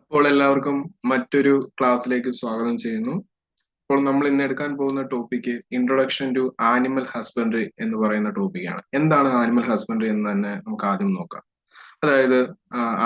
അപ്പോൾ എല്ലാവർക്കും മറ്റൊരു ക്ലാസ്സിലേക്ക് സ്വാഗതം ചെയ്യുന്നു. അപ്പോൾ നമ്മൾ ഇന്ന് എടുക്കാൻ പോകുന്ന topic introduction to animal husbandry എന്ന് പറയുന്ന ടോപ്പിക്കാണ്. എന്താണ് ആനിമൽ ഹസ്ബൻഡറി എന്ന് തന്നെ നമുക്ക് ആദ്യം നോക്കാം. അതായത്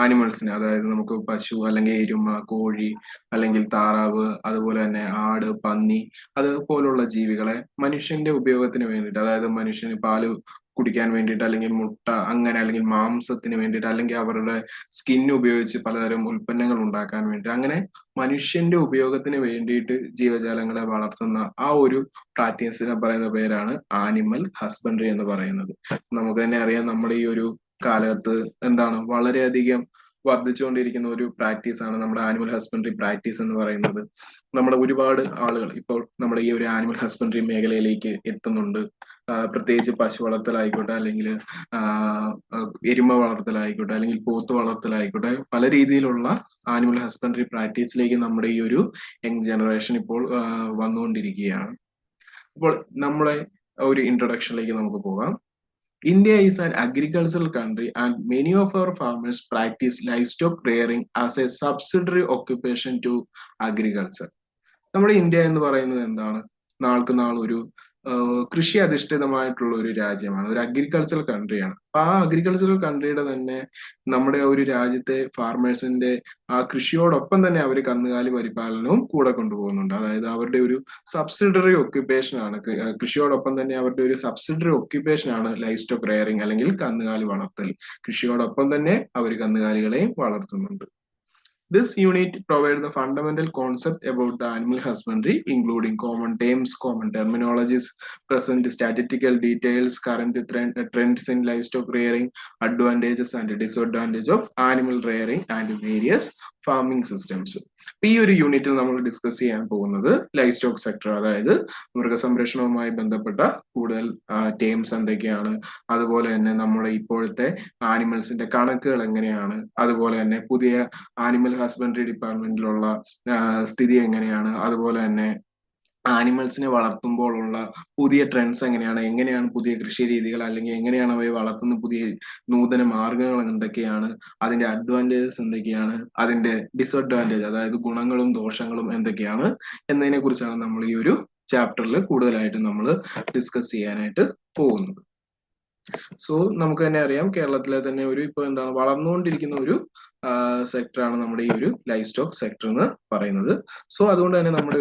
ആനിമൽസിനെ, അതായത് നമുക്ക് പശു അല്ലെങ്കിൽ എരുമ, കോഴി അല്ലെങ്കിൽ താറാവ്, അതുപോലെ തന്നെ ആട്, പന്നി, അതുപോലുള്ള ജീവികളെ മനുഷ്യന്റെ ഉപയോഗത്തിന് വേണ്ടിയിട്ട്, അതായത് മനുഷ്യന് പാല് കുടിക്കാൻ വേണ്ടിയിട്ട് അല്ലെങ്കിൽ മുട്ട അങ്ങനെ അല്ലെങ്കിൽ മാംസത്തിന് വേണ്ടിയിട്ട് അല്ലെങ്കിൽ അവരുടെ സ്കിൻ ഉപയോഗിച്ച് പലതരം ഉൽപ്പന്നങ്ങൾ ഉണ്ടാക്കാൻ വേണ്ടി അങ്ങനെ മനുഷ്യന്റെ ഉപയോഗത്തിന് വേണ്ടിയിട്ട് ജീവജാലങ്ങളെ വളർത്തുന്ന ആ ഒരു പ്രാക്ടീസിനെ പറയുന്ന പേരാണ് ആനിമൽ ഹസ്ബൻഡറി എന്ന് പറയുന്നത്. നമുക്ക് തന്നെ അറിയാം, നമ്മുടെ ഈ ഒരു കാലത്ത് എന്താണ് വളരെയധികം വർദ്ധിച്ചുകൊണ്ടിരിക്കുന്ന ഒരു പ്രാക്ടീസ് ആണ് നമ്മുടെ ആനിമൽ ഹസ്ബൻഡറി പ്രാക്ടീസ് എന്ന് പറയുന്നത്. നമ്മുടെ ഒരുപാട് ആളുകൾ ഇപ്പോൾ നമ്മുടെ ഈ ഒരു ആനിമൽ ഹസ്ബൻഡറി മേഖലയിലേക്ക് എത്തുന്നുണ്ട്. പ്രത്യേകിച്ച് പശു വളർത്തലായിക്കോട്ടെ, അല്ലെങ്കിൽ എരുമ വളർത്തലായിക്കോട്ടെ, അല്ലെങ്കിൽ പോത്ത് വളർത്തലായിക്കോട്ടെ, പല രീതിയിലുള്ള ആനിമൽ ഹസ്ബൻഡറി പ്രാക്ടീസിലേക്ക് നമ്മുടെ ഈ ഒരു യങ് ജനറേഷൻ ഇപ്പോൾ വന്നുകൊണ്ടിരിക്കുകയാണ്. അപ്പോൾ നമ്മുടെ ഒരു ഇൻട്രൊഡക്ഷനിലേക്ക് നമുക്ക് പോകാം. India is an agricultural country and many of our farmers practice livestock rearing as a subsidiary occupation to agriculture. നമ്മുടെ ഇന്ത്യ എന്ന് പറയുന്നത് എന്താണ്? നാൾക്ക് നാൾ ഒരു കൃഷി അധിഷ്ഠിതമായിട്ടുള്ള ഒരു രാജ്യമാണ്, ഒരു അഗ്രികൾച്ചറൽ കൺട്രിയാണ്. അപ്പൊ ആ അഗ്രികൾച്ചറൽ കൺട്രിയുടെ തന്നെ നമ്മുടെ ഒരു രാജ്യത്തെ ഫാർമേഴ്സിന്റെ ആ കൃഷിയോടൊപ്പം തന്നെ അവർ കന്നുകാലി പരിപാലനവും കൂടെ കൊണ്ടുപോകുന്നുണ്ട്. അതായത് അവരുടെ ഒരു സബ്സിഡറി ഒക്യുപ്പേഷൻ ആണ്, കൃഷിയോടൊപ്പം തന്നെ അവരുടെ ഒരു സബ്സിഡറി ഒക്യുപ്പേഷൻ ആണ് ലൈഫ് സ്റ്റോക്ക് റെയറിങ് അല്ലെങ്കിൽ കന്നുകാലി വളർത്തൽ. കൃഷിയോടൊപ്പം തന്നെ അവർ കന്നുകാലികളെയും വളർത്തുന്നുണ്ട്. This unit provides the fundamental concept about the animal husbandry, including common terms, common terminologies, present statistical details, current trends in livestock rearing, advantages and disadvantages of animal rearing, and various farming systems. ഈ ഒരു യൂണിറ്റിൽ നമ്മൾ discuss ചെയ്യാൻ പോകുന്നത് life stock sector, അതായത് മൃഗസംരക്ഷണവുമായി ബന്ധപ്പെട്ട കൂടുതൽ terms എന്തൊക്കെയാണ്, അതുപോലെ തന്നെ നമ്മുടെ ഇപ്പോഴത്തെ ആനിമൽസിന്റെ കണക്കുകൾ എങ്ങനെയാണ്, അതുപോലെ തന്നെ പുതിയ ആനിമൽ ഹസ്ബൻഡറി ഡിപ്പാർട്ട്മെന്റിലുള്ള സ്ഥിതി എങ്ങനെയാണ്, അതുപോലെ തന്നെ ആനിമൽസിനെ വളർത്തുമ്പോഴുള്ള പുതിയ ട്രെൻഡ്സ് എങ്ങനെയാണ്, എങ്ങനെയാണ് പുതിയ കൃഷി രീതികൾ അല്ലെങ്കിൽ എങ്ങനെയാണ് അവയെ വളർത്തുന്ന പുതിയ നൂതന മാർഗങ്ങൾ എന്തൊക്കെയാണ്, അതിന്റെ അഡ്വാൻറ്റേജസ് എന്തൊക്കെയാണ്, അതിന്റെ ഡിസഡ്വാൻറ്റേജ് അതായത് ഗുണങ്ങളും ദോഷങ്ങളും എന്തൊക്കെയാണ് എന്നതിനെ കുറിച്ചാണ് നമ്മൾ ഈ ഒരു ചാപ്റ്ററിൽ കൂടുതലായിട്ട് നമ്മൾ ഡിസ്കസ് ചെയ്യാനായിട്ട് പോകുന്നത്. സോ നമുക്ക് തന്നെ അറിയാം, കേരളത്തിലെ തന്നെ ഒരു ഇപ്പൊ എന്താണ് വളർന്നുകൊണ്ടിരിക്കുന്ന ഒരു സെക്ടറാണ് നമ്മുടെ ഈ ഒരു ലൈഫ് സ്റ്റോക്ക് സെക്ടർ എന്ന് പറയുന്നത്. സോ അതുകൊണ്ട് തന്നെ നമ്മുടെ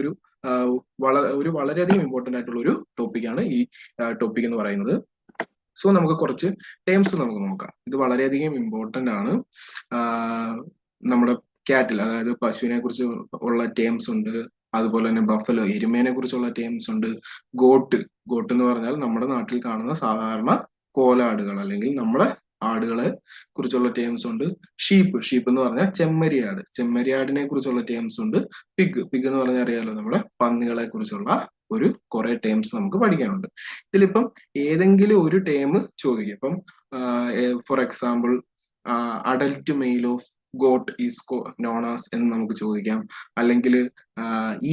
ഒരു വളരെയധികം ഇമ്പോർട്ടന്റ് ആയിട്ടുള്ള ഒരു ടോപ്പിക്കാണ് ഈ ടോപ്പിക് എന്ന് പറയുന്നത്. സോ നമുക്ക് കുറച്ച് ടേംസ് നമുക്ക് നോക്കാം. ഇത് വളരെയധികം ഇമ്പോർട്ടന്റ് ആണ്. നമ്മുടെ കാറ്റിൽ, അതായത് പശുവിനെ കുറിച്ച് ഉള്ള ടേംസ് ഉണ്ട്, അതുപോലെ തന്നെ ബഫലോ എരുമേനെ കുറിച്ചുള്ള ടേംസ് ഉണ്ട്. ഗോട്ട് എന്ന് പറഞ്ഞാൽ നമ്മുടെ നാട്ടിൽ കാണുന്ന സാധാരണ കോലാടുകൾ അല്ലെങ്കിൽ നമ്മുടെ ആടുകളെ കുറിച്ചുള്ള ടേംസ് ഉണ്ട്. ഷീപ്പ് എന്ന് പറഞ്ഞാൽ ചെമ്മരിയാടിനെ കുറിച്ചുള്ള ടേംസ് ഉണ്ട്. പിഗ് എന്ന് പറഞ്ഞാൽ അറിയാലോ, നമ്മുടെ പന്നികളെ കുറിച്ചുള്ള ഒരു കുറെ ടേംസ് നമുക്ക് പഠിക്കാനുണ്ട്. ഇതിലിപ്പം ഏതെങ്കിലും ഒരു ടേം ചോദിക്കും. ഇപ്പം for example adult male of goat is known as എന്ന് നമുക്ക് ചോദിക്കാം, അല്ലെങ്കിൽ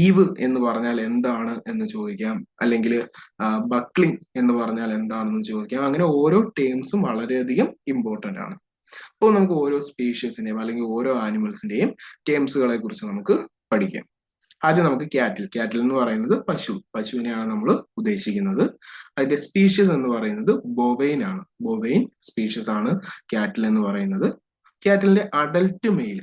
ഈവ് എന്ന് പറഞ്ഞാൽ എന്താണ് എന്ന് ചോദിക്കാം, അല്ലെങ്കിൽ ബക്ലിംഗ് എന്ന് പറഞ്ഞാൽ എന്താണെന്ന് ചോദിക്കാം. അങ്ങനെ ഓരോ ടേംസും വളരെയധികം ഇമ്പോർട്ടന്റ് ആണ്. അപ്പോൾ നമുക്ക് ഓരോ സ്പീഷീസിന്റെയും അല്ലെങ്കിൽ ഓരോ ആനിമൽസിന്റെയും ടേംസുകളെ കുറിച്ച് നമുക്ക് പഠിക്കാം. ആദ്യം നമുക്ക് കാറ്റിൽ എന്ന് പറയുന്നത് പശുവിനെയാണ് നമ്മൾ ഉദ്ദേശിക്കുന്നത്. അതിന്റെ സ്പീഷീസ് എന്ന് പറയുന്നത് ബൊവൈൻ ആണ്. ബൊവൈൻ സ്പീഷീസ് ആണ് കാറ്റിൽ എന്ന് പറയുന്നത്. കാറ്റിലിന്റെ അഡൽറ്റ് മെയിൽ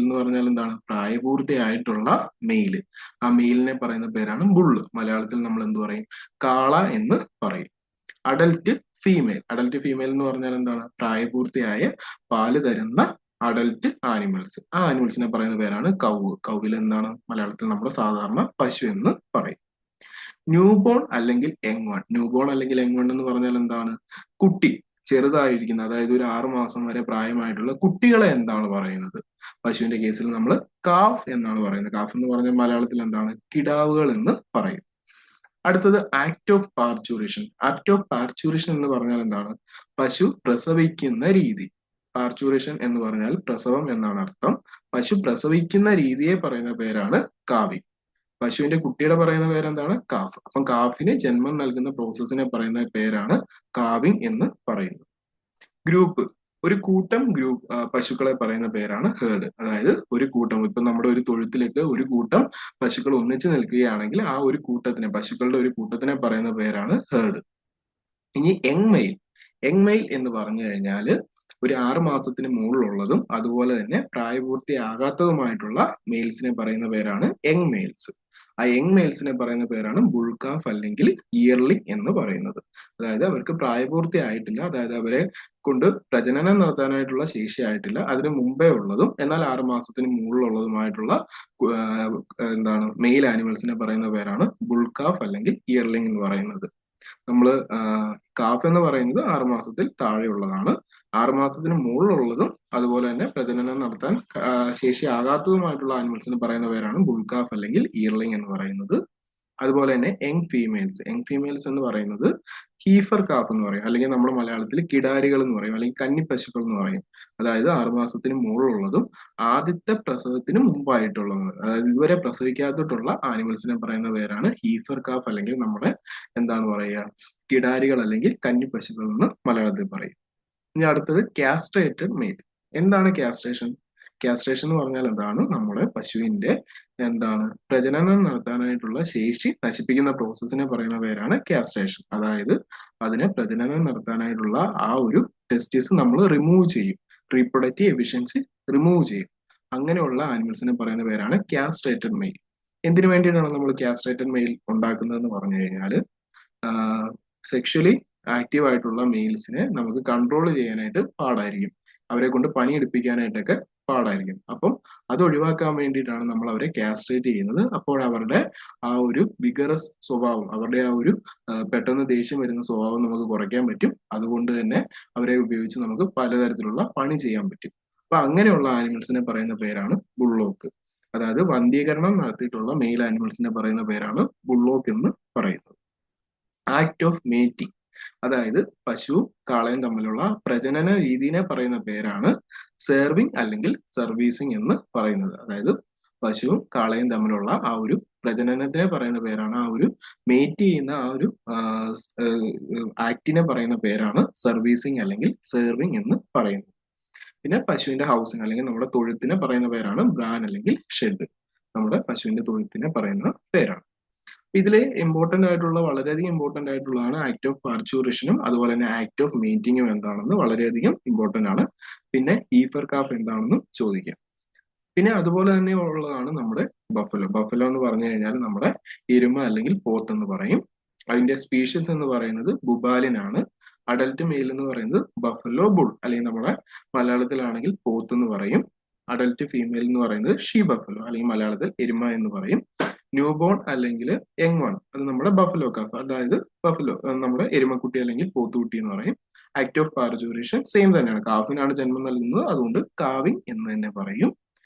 എന്ന് പറഞ്ഞാൽ എന്താണ്? പ്രായപൂർത്തിയായിട്ടുള്ള മെയില്. ആ മെയിലിനെ പറയുന്ന പേരാണ് ബുള്ള്. മലയാളത്തിൽ നമ്മൾ എന്ത് പറയും? കാള എന്ന് പറയും. അഡൽറ്റ് ഫീമെയിൽ എന്ന് പറഞ്ഞാൽ എന്താണ്? പ്രായപൂർത്തിയായ പാല് തരുന്ന അഡൽറ്റ് ആനിമൽസ്. ആ ആനിമൽസിനെ പറയുന്ന പേരാണ് കൗവിൽ എന്താണ് മലയാളത്തിൽ നമ്മൾ സാധാരണ പശു എന്ന് പറയും. ന്യൂബോൺ അല്ലെങ്കിൽ യങ് വൺ എന്ന് പറഞ്ഞാൽ എന്താണ്? കുട്ടി, ചെറുതായിരിക്കുന്ന, അതായത് ഒരു 6 മാസം വരെ പ്രായമായിട്ടുള്ള കുട്ടികളെ എന്താണ് പറയുന്നത്? പശുവിന്റെ കേസിൽ നമ്മൾ കാഫ് എന്നാണ് പറയുന്നത്. കാഫ് എന്ന് പറഞ്ഞാൽ മലയാളത്തിൽ എന്താണ്? കിടാവുകൾ എന്ന് പറയും. അടുത്തത് ആക്ട് ഓഫ് പാർച്യൂറേഷൻ എന്ന് പറഞ്ഞാൽ എന്താണ്? പശു പ്രസവിക്കുന്ന രീതി. പാർച്യൂറേഷൻ എന്ന് പറഞ്ഞാൽ പ്രസവം എന്നാണ് അർത്ഥം. പശു പ്രസവിക്കുന്ന രീതിയെ പറയുന്ന പേരാണ് കാവിംഗ്. പശുവിന്റെ കുട്ടിയുടെ പറയുന്ന പേരെന്താണ്? കാഫ്. അപ്പം കാഫിന് ജന്മം നൽകുന്ന പ്രോസസ്സിനെ പറയുന്ന പേരാണ് കാവിംഗ് എന്ന് പറയുന്നത്. ഗ്രൂപ്പ് ഒരു കൂട്ടം പശുക്കളെ പറയുന്ന പേരാണ് ഹേർഡ്. അതായത് ഒരു കൂട്ടം, ഇപ്പൊ നമ്മുടെ ഒരു തൊഴുത്തിലേക്ക് ഒരു കൂട്ടം പശുക്കൾ ഒന്നിച്ചു നിൽക്കുകയാണെങ്കിൽ ആ ഒരു കൂട്ടത്തിനെ, പശുക്കളുടെ ഒരു കൂട്ടത്തിനെ പറയുന്ന പേരാണ് ഹേർഡ്. ഇനി യങ് മെയിൽ എന്ന് പറഞ്ഞു കഴിഞ്ഞാൽ ഒരു 6 മാസത്തിന് മുകളിലുള്ളതും അതുപോലെ തന്നെ പ്രായപൂർത്തിയാകാത്തതുമായിട്ടുള്ള മെയിൽസിനെ പറയുന്ന പേരാണ് യങ് മെയിൽസ്. ആ യങ് മെയിൽസിനെ പറയുന്ന പേരാണ് ബുൾകാഫ് അല്ലെങ്കിൽ ഇയർലിംഗ് എന്ന് പറയുന്നത്. അതായത് അവർക്ക് പ്രായപൂർത്തി ആയിട്ടില്ല, അതായത് അവരെ കൊണ്ട് പ്രജനനം നടത്താനായിട്ടുള്ള ശേഷി ആയിട്ടില്ല, അതിന് മുമ്പേ ഉള്ളതും എന്നാൽ 6 മാസത്തിന് മുകളിലുള്ളതുമായിട്ടുള്ള മെയിൽ ആനിമൽസിനെ പറയുന്ന പേരാണ് ബുൾകാഫ് അല്ലെങ്കിൽ ഇയർലിംഗ് എന്ന് പറയുന്നത്. നമ്മള് കാഫ് എന്ന് പറയുന്നത് 6 മാസത്തിൽ താഴെയുള്ളതാണ്. 6 മാസത്തിന് മുകളിലുള്ളതും അതുപോലെ തന്നെ പ്രജനനം നടത്താൻ ശേഷിയാകാത്തതുമായിട്ടുള്ള ആനിമൽസിന് പറയുന്ന പേരാണ് ബുൾകാഫ് അല്ലെങ്കിൽ ഇയർലിംഗ് എന്ന് പറയുന്നത്. അതുപോലെ തന്നെ യങ് ഫീമെയിൽസ് എന്ന് പറയുന്നത് ഹീഫർ കാഫ് എന്ന് പറയും, അല്ലെങ്കിൽ നമ്മൾ മലയാളത്തിൽ കിടാരികൾ എന്ന് പറയും, അല്ലെങ്കിൽ കന്നിപ്പശുക്കൾ എന്ന് പറയും. അതായത് 6 മാസത്തിന് മുകളിലുള്ളതും ആദ്യത്തെ പ്രസവത്തിന് മുമ്പായിട്ടുള്ളതും, അതായത് ഇതുവരെ പ്രസവിക്കാത്തിട്ടുള്ള ആനിമൽസിനെ പറയുന്ന പേരാണ് ഹീഫർ കാഫ്, അല്ലെങ്കിൽ നമ്മുടെ കിടാരികൾ അല്ലെങ്കിൽ കന്നിപ്പശുക്കൾ എന്ന് മലയാളത്തിൽ പറയും. ഇനി അടുത്തത് കാസ്ട്രേറ്റഡ് മെയിൽ. എന്താണ് കാസ്ട്രേഷൻ? കാസ്ട്രേഷൻ എന്ന് പറഞ്ഞാൽ എന്താണ്? നമ്മുടെ പശുവിന്റെ പ്രജനനം നടത്താനായിട്ടുള്ള ശേഷി നശിപ്പിക്കുന്ന പ്രോസസ്സിനെ പറയുന്ന പേരാണ് കാസ്ട്രേഷൻ. അതായത് അതിനെ പ്രജനനം നടത്താനായിട്ടുള്ള ആ ഒരു ടെസ്റ്റിസ് നമ്മൾ റിമൂവ് ചെയ്യും, റീപ്രൊഡക്റ്റീവ് എഫിഷ്യൻസി റിമൂവ് ചെയ്യും. അങ്ങനെയുള്ള ആനിമൽസിനെ പറയുന്ന പേരാണ് കാസ്ട്രേറ്റഡ് മെയിൽ. എന്തിനു വേണ്ടിയിട്ടാണ് നമ്മൾ കാസ്ട്രേറ്റഡ് മെയിൽ ഉണ്ടാക്കുന്നതെന്ന് പറഞ്ഞു കഴിഞ്ഞാൽ, സെക്ഷലി ആക്റ്റീവ് ആയിട്ടുള്ള മെയിൽസിനെ നമുക്ക് കൺട്രോൾ ചെയ്യാനായിട്ട് പാടായിരിക്കും, അവരെ കൊണ്ട് പണിയെടുപ്പിക്കാനായിട്ടൊക്കെ പാടായിരിക്കും. അപ്പം അത് ഒഴിവാക്കാൻ വേണ്ടിയിട്ടാണ് നമ്മൾ അവരെ കാസ്ട്രേറ്റ് ചെയ്യുന്നത്. അപ്പോൾ അവരുടെ ആ ഒരു വിഗറസ് സ്വഭാവം, അവരുടെ ആ ഒരു പെട്ടെന്ന് ദേഷ്യം വരുന്ന സ്വഭാവം നമുക്ക് കുറയ്ക്കാൻ പറ്റും. അതുകൊണ്ട് തന്നെ അവരെ ഉപയോഗിച്ച് നമുക്ക് പലതരത്തിലുള്ള പണി ചെയ്യാൻ പറ്റും. അപ്പൊ അങ്ങനെയുള്ള ആനിമൽസിനെ പറയുന്ന പേരാണ് ബുള്ളോക്ക്. അതായത് വന്ധീകരണം നടത്തിയിട്ടുള്ള മെയിൽ ആനിമൽസിനെ പറയുന്ന പേരാണ് ബുള്ളോക്ക് എന്ന് പറയുന്നത്. ആക്ട് ഓഫ് മേറ്റിംഗ്, അതായത് പശുവും കാളയും തമ്മിലുള്ള പ്രജനന രീതിയെ പറയുന്ന പേരാണ് സെർവിങ് അല്ലെങ്കിൽ സർവീസിങ് എന്ന് പറയുന്നത്. അതായത് പശുവും കാളയും തമ്മിലുള്ള ആ ഒരു പ്രജനനത്തിനെ പറയുന്ന പേരാണ്, ആ ഒരു മേറ്റ് ചെയ്യുന്ന ആ ഒരു ആക്ടിനെ പറയുന്ന പേരാണ് സർവീസിങ് അല്ലെങ്കിൽ സെർവിങ് എന്ന് പറയുന്നത്. പിന്നെ പശുവിന്റെ ഹൗസിങ് അല്ലെങ്കിൽ നമ്മുടെ തൊഴുത്തിനെ പറയുന്ന പേരാണ് ബ്രാൻ അല്ലെങ്കിൽ ഷെഡ്. നമ്മുടെ പശുവിന്റെ തൊഴുത്തിനെ പറയുന്ന പേരാണ്. ഇതില് ഇമ്പോർട്ടന്റ് ആയിട്ടുള്ള, വളരെയധികം ഇമ്പോർട്ടന്റ് ആയിട്ടുള്ളതാണ് ആക്ട് ഓഫ് പാർച്യൂറേഷനും അതുപോലെ തന്നെ ആക്ട് ഓഫ് മീറ്റിംഗും എന്താണെന്ന് വളരെയധികം ഇമ്പോർട്ടന്റ് ആണ്. പിന്നെ ഈഫർ കാഫ് എന്താണെന്നും ചോദിക്കാം. പിന്നെ അതുപോലെ തന്നെ ഉള്ളതാണ് നമ്മുടെ ബഫലോ എന്ന് പറഞ്ഞു കഴിഞ്ഞാൽ നമ്മുടെ എരുമ അല്ലെങ്കിൽ പോത്ത് എന്ന് പറയും. അതിന്റെ സ്പീഷീസ് എന്ന് പറയുന്നത് ബുബാലിൻ ആണ്. അഡൽട്ട് മെയിൽ എന്ന് പറയുന്നത് ബഫലോ ബുൾ, അല്ലെങ്കിൽ നമ്മുടെ മലയാളത്തിലാണെങ്കിൽ പോത്ത് എന്ന് പറയും. അഡൽട്ട് ഫീമെയിൽ എന്ന് പറയുന്നത് ഷീ ബഫലോ, അല്ലെങ്കിൽ മലയാളത്തിൽ എരുമ എന്ന് പറയും. ന്യൂ ബോൺ അല്ലെങ്കിൽ യങ് വൺ അത് നമ്മുടെ ബഫലോ കാഫ്, അതായത് ബഫലോ നമ്മുടെ എരുമക്കുട്ടി അല്ലെങ്കിൽ പോത്തുകുട്ടി എന്ന് പറയും. ആക്ട് ഓഫ് പാർച്യൂറേഷൻ സെയിം തന്നെയാണ്, കാഫിനാണ് ജന്മം നൽകുന്നത്, അതുകൊണ്ട് കാവിങ് എന്ന് തന്നെ പറയും.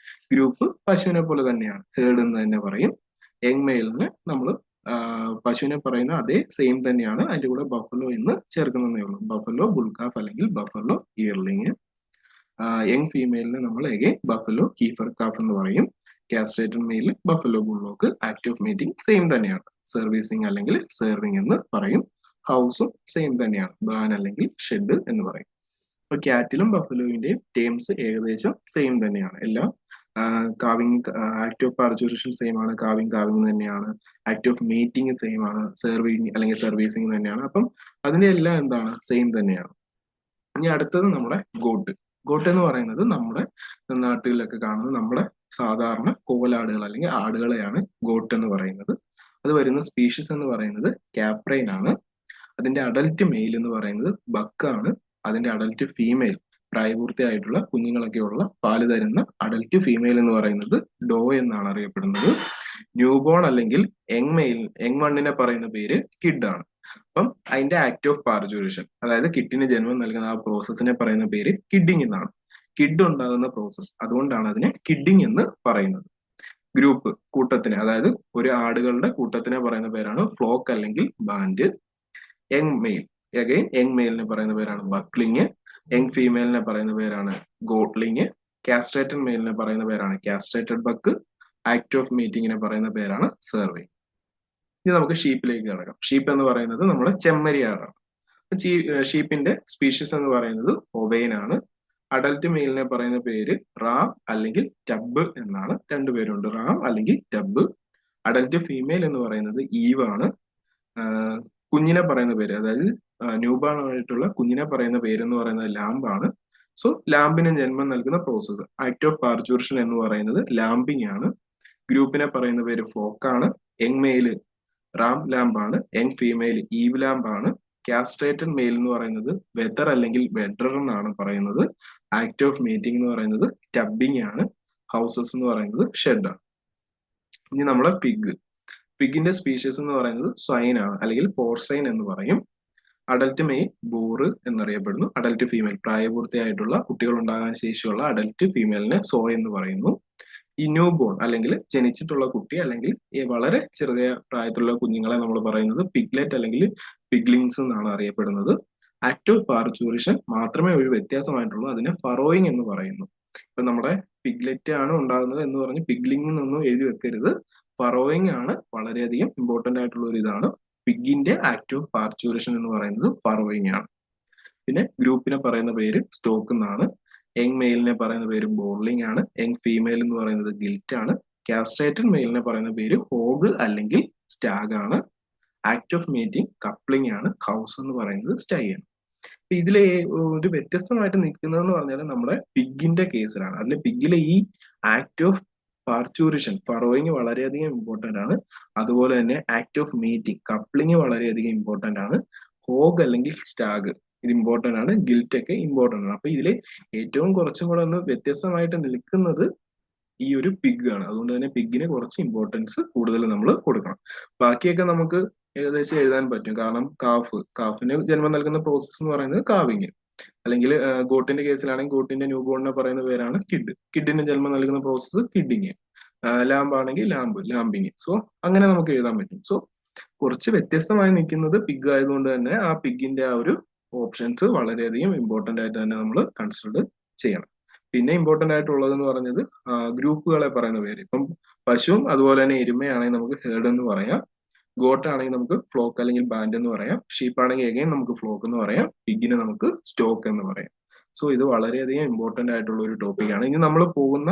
ഗ്രൂപ്പ് പശുവിനെ പോലെ തന്നെയാണ്, ഹേർഡ് എന്ന് തന്നെ പറയും. യങ് മെയിലിന് നമ്മൾ പശുവിനെ പറയുന്ന അതേ സെയിം തന്നെയാണ്, അതിന്റെ കൂടെ ബഫലോ എന്ന് ചേർക്കുന്നതേ ഉള്ളൂ. ബഫലോ ബുൾകാഫ് അല്ലെങ്കിൽ ബഫലോ ഇയർലിങ്. യങ് ഫീമെയിലിന് നമ്മൾ എഗെയിൻ ബഫലോ ഹീഫർ കാഫ് എന്ന് പറയും. Castrated male buffalo bullock. Act of mating same തന്നെയാണ്, സർവീസിങ് അല്ലെങ്കിൽ സെർവിങ് എന്ന് പറയും. ഹൗസും സെയിം തന്നെയാണ്, ബാൻ അല്ലെങ്കിൽ ഷെഡ് എന്ന് പറയും. അപ്പൊ ക്യാറ്റിലും ബഫലോയിന്റെയും ടേംസ് ഏകദേശം സെയിം തന്നെയാണ്. എല്ലാം കാവിങ്, ആക്ട് ഓഫ് പാർച്യൂറേഷൻ സെയിം ആണ്, കാവിങ് തന്നെയാണ്. ആക്ട് ഓഫ് മീറ്റിംഗ് സെയിം ആണ്, സെർവിങ് അല്ലെങ്കിൽ സർവീസിങ് തന്നെയാണ്. അപ്പം അതിന്റെ എല്ലാം എന്താണ്, സെയിം തന്നെയാണ്. ഇനി അടുത്തത് നമ്മുടെ ഗോട്ട്. ഗോട്ട് എന്ന് പറയുന്നത് നമ്മുടെ നാട്ടിലൊക്കെ കാണുന്നത് നമ്മുടെ സാധാരണ കോലാടുകൾ അല്ലെങ്കിൽ ആടുകളെയാണ് ഗോട്ട് എന്ന് പറയുന്നത്. അത് വരുന്ന സ്പീഷീസ് എന്ന് പറയുന്നത് കാപ്രൈൻ ആണ്. അതിന്റെ അഡൽറ്റ് മെയിൽ എന്ന് പറയുന്നത് ബക്കാണ്. അതിന്റെ അഡൽറ്റ് ഫീമെയിൽ, പ്രായപൂർത്തിയായിട്ടുള്ള കുഞ്ഞുങ്ങളൊക്കെ ഉള്ള പാല് തരുന്ന അഡൽറ്റ് ഫീമെയിൽ എന്ന് പറയുന്നത് ഡോ എന്നാണ് അറിയപ്പെടുന്നത്. ന്യൂബോൺ അല്ലെങ്കിൽ യങ് വണ്ണിനെ പറയുന്ന പേര് കിഡ് ആണ്. അപ്പം അതിന്റെ ആക്ട് ഓഫ് പാർച്യൂറേഷൻ, അതായത് കിഡിന് ജന്മം നൽകുന്ന ആ പ്രോസസ്സിനെ പറയുന്ന പേര് കിഡിങ് എന്നാണ്. കിഡ് ഉണ്ടാകുന്ന പ്രോസസ്സ്, അതുകൊണ്ടാണ് അതിനെ കിഡിങ് എന്ന് പറയുന്നത്. ഗ്രൂപ്പ് കൂട്ടത്തിനെ, അതായത് ഒരു ആടുകളുടെ കൂട്ടത്തിനെ പറയുന്ന പേരാണ് ഫ്ലോക്ക് അല്ലെങ്കിൽ band. Young male, again young മെയിലിനെ പറയുന്ന പേരാണ് ബക്ലിങ്. യങ് ഫീമെയിലിനെ പറയുന്ന പേരാണ് ഗോട്ട്ലിങ്. കാസ്ട്രേറ്റഡ് മെയിലിനെ പറയുന്ന പേരാണ് കാസ്ട്രേറ്റഡ് ബക്ക്. ആക്ട് ഓഫ് മീറ്റിംഗിനെ പറയുന്ന പേരാണ് സെർവിങ്. ഇനി നമുക്ക് ഷീപ്പിലേക്ക് കിടക്കാം. ഷീപ്പ് എന്ന് പറയുന്നത് നമ്മുടെ ചെമ്മരിയാടാണ്. ഷീപ്പിന്റെ സ്പീഷീസ് എന്ന് പറയുന്നത് ഒവൈൻ ആണ്. അഡൽറ്റ് മെയിലിനെ പറയുന്ന പേര് റാം അല്ലെങ്കിൽ ടബ് എന്നാണ്. രണ്ടുപേരുണ്ട്, റാം അല്ലെങ്കിൽ ടബ്. അഡൽറ്റ് ഫീമെയിൽ എന്ന് പറയുന്നത് ഈവ് ആണ്. കുഞ്ഞിനെ പറയുന്ന പേര്, അതായത് ന്യൂബോൺ ആയിട്ടുള്ള കുഞ്ഞിനെ പറയുന്ന പേര് എന്ന് പറയുന്നത് ലാംബാണ്. സോ ലാംബിന് ജന്മം നൽകുന്ന പ്രോസസ്സ് ആക്ട് ഓഫ് പാർച്യൂർഷൻ എന്ന് പറയുന്നത് ലാംബിംഗ് ആണ്. ഗ്രൂപ്പിനെ പറയുന്ന പേര് ഫ്ലോക്ക് ആണ്. യങ് മെയില് റാം ലാംബ് ആണ്. യങ് ഫീമെയിൽ ഈവ് ലാംബ് ആണ്. കാസ്ട്രേറ്റഡ് മെയിൽ എന്ന് പറയുന്നത് വെദർ അല്ലെങ്കിൽ വെഡർ എന്നാണ് പറയുന്നത്. ആക്ട് ഓഫ് മീറ്റിംഗ് എന്ന് പറയുന്നത് ടബിങ് ആണ്. ഹൗസസ് എന്ന് പറയുന്നത് ഷെഡ് ആണ്. ഇനി നമ്മളെ പിഗിന്റെ സ്പീഷീസ് എന്ന് പറയുന്നത് സ്വൈൻ ആണ്, അല്ലെങ്കിൽ പോർസൈൻ എന്ന് പറയും. അഡൽറ്റ് മെയിൽ ബോറ് എന്നറിയപ്പെടുന്നു. അഡൽറ്റ് ഫീമെയിൽ പ്രായപൂർത്തിയായിട്ടുള്ള കുട്ടികൾ ഉണ്ടാകാൻ ശേഷിയുള്ള അഡൽറ്റ് ഫീമെയിലിനെ സോ എന്ന് പറയുന്നു. ഈ ന്യൂ ബോൺ അല്ലെങ്കിൽ ജനിച്ചിട്ടുള്ള കുട്ടി അല്ലെങ്കിൽ ഈ വളരെ ചെറിയ പ്രായത്തിലുള്ള കുഞ്ഞുങ്ങളെ നമ്മൾ പറയുന്നത് പിഗ്ലെറ്റ് അല്ലെങ്കിൽ പിഗ്ലിങ്സ് എന്നാണ് അറിയപ്പെടുന്നത്. ആക്ട് ഓഫ് പാർച്യൂറിഷൻ മാത്രമേ ഒരു വ്യത്യാസമായിട്ടുള്ളൂ, അതിനെ ഫറോയിങ് എന്ന് പറയുന്നു. ഇപ്പൊ നമ്മുടെ പിഗ്ലെറ്റ് ആണ് ഉണ്ടാകുന്നത് എന്ന് പറഞ്ഞ് പിഗ്ലിംഗ് എന്നൊന്നും എഴുതി വെക്കരുത്. ഫറോയിങ് ആണ് വളരെയധികം ഇമ്പോർട്ടന്റ് ആയിട്ടുള്ള ഒരു ഇതാണ്. പിഗിന്റെ ആക്ട് ഓഫ് പാർച്യൂറേഷൻ എന്ന് പറയുന്നത് ഫറോയിങ് ആണ്. പിന്നെ ഗ്രൂപ്പിനെ പറയുന്ന പേര് സ്റ്റോക്ക് എന്നാണ്. യങ് മെയിലിനെ പറയുന്ന പേര് ബോർലിംഗ് ആണ്. യങ് ഫീമെയിൽ എന്ന് പറയുന്നത് ഗിൽറ്റ് ആണ്. കാസ്ട്രേറ്റഡ് മെയിലിനെ പറയുന്ന പേര് ഹോഗ് അല്ലെങ്കിൽ സ്റ്റാഗ് ആണ്. ആക്ട് ഓഫ് മീറ്റിംഗ് കപ്ലിംഗ് ആണ്. ഹൗസ് എന്ന് പറയുന്നത് സ്റ്റൈ ആണ്. ഇതിലെ ഒരു വ്യത്യസ്തമായിട്ട് നിൽക്കുന്നതെന്ന് പറഞ്ഞാൽ നമ്മുടെ പിഗിന്റെ കേസിലാണ്. അതിൽ പിഗിലെ ഈ ആക്ട് ഓഫ് പാർച്യൂറിഷൻ ഫറോയിങ് വളരെയധികം ഇമ്പോർട്ടന്റ് ആണ്. അതുപോലെ തന്നെ ആക്ട് ഓഫ് മീറ്റിംഗ് കപ്ലിംഗ് വളരെയധികം ഇമ്പോർട്ടന്റ് ആണ്. ഹോഗ് അല്ലെങ്കിൽ സ്റ്റാഗ് ഇത് ഇമ്പോർട്ടന്റ് ആണ്. ഗിൽറ്റ് ഒക്കെ ഇമ്പോർട്ടന്റ് ആണ്. അപ്പൊ ഇതില് ഏറ്റവും കുറച്ചും കൂടെ ഒന്ന് വ്യത്യസ്തമായിട്ട് നിൽക്കുന്നത് ഈ ഒരു പിഗ് ആണ്. അതുകൊണ്ട് തന്നെ പിഗിന് കുറച്ച് ഇമ്പോർട്ടൻസ് കൂടുതൽ നമ്മൾ കൊടുക്കണം. ബാക്കിയൊക്കെ നമുക്ക് ഏകദേശം എഴുതാൻ പറ്റും. കാരണം കാഫിന് ജന്മം നൽകുന്ന പ്രോസസ്സ് എന്ന് പറയുന്നത് കാവിങ്, അല്ലെങ്കിൽ ഗോട്ടിന്റെ കേസിലാണെങ്കിൽ ഗോട്ടിന്റെ ന്യൂ ബോണിനെ പറയുന്ന പേരാണ് കിഡിന് ജന്മം നൽകുന്ന പ്രോസസ്സ് കിഡിങ്. ലാംബ് ആണെങ്കിൽ ലാംബിങ്. സോ അങ്ങനെ നമുക്ക് എഴുതാൻ പറ്റും. സോ കുറച്ച് വ്യത്യസ്തമായി നിൽക്കുന്നത് പിഗ് ആയതുകൊണ്ട് തന്നെ ആ പിഗിന്റെ ആ ഒരു ഓപ്ഷൻസ് വളരെയധികം ഇമ്പോർട്ടന്റ് ആയിട്ട് തന്നെ നമ്മൾ കൺസിഡർ ചെയ്യണം. പിന്നെ ഇമ്പോർട്ടന്റ് ആയിട്ടുള്ളതെന്ന് പറഞ്ഞത് ഗ്രൂപ്പുകളെ പറയുന്ന പേര്. ഇപ്പം പശുവും അതുപോലെ തന്നെ എരുമയാണെങ്കിൽ നമുക്ക് ഹേർഡ് എന്ന് പറയാം. ഗോട്ട് ആണെങ്കിൽ നമുക്ക് ഫ്ലോക്ക് അല്ലെങ്കിൽ ബാൻഡ് എന്ന് പറയാം. ഷീപ്പ് ആണെങ്കിൽ എഗൈൻ നമുക്ക് ഫ്ലോക്ക് എന്ന് പറയാം. പിഗിനെ നമുക്ക് സ്റ്റോക്ക് എന്ന് പറയാം. സോ ഇത് വളരെയധികം ഇമ്പോർട്ടന്റ് ആയിട്ടുള്ള ഒരു ടോപ്പിക്കാണ്. ഇനി നമ്മൾ പോകുന്ന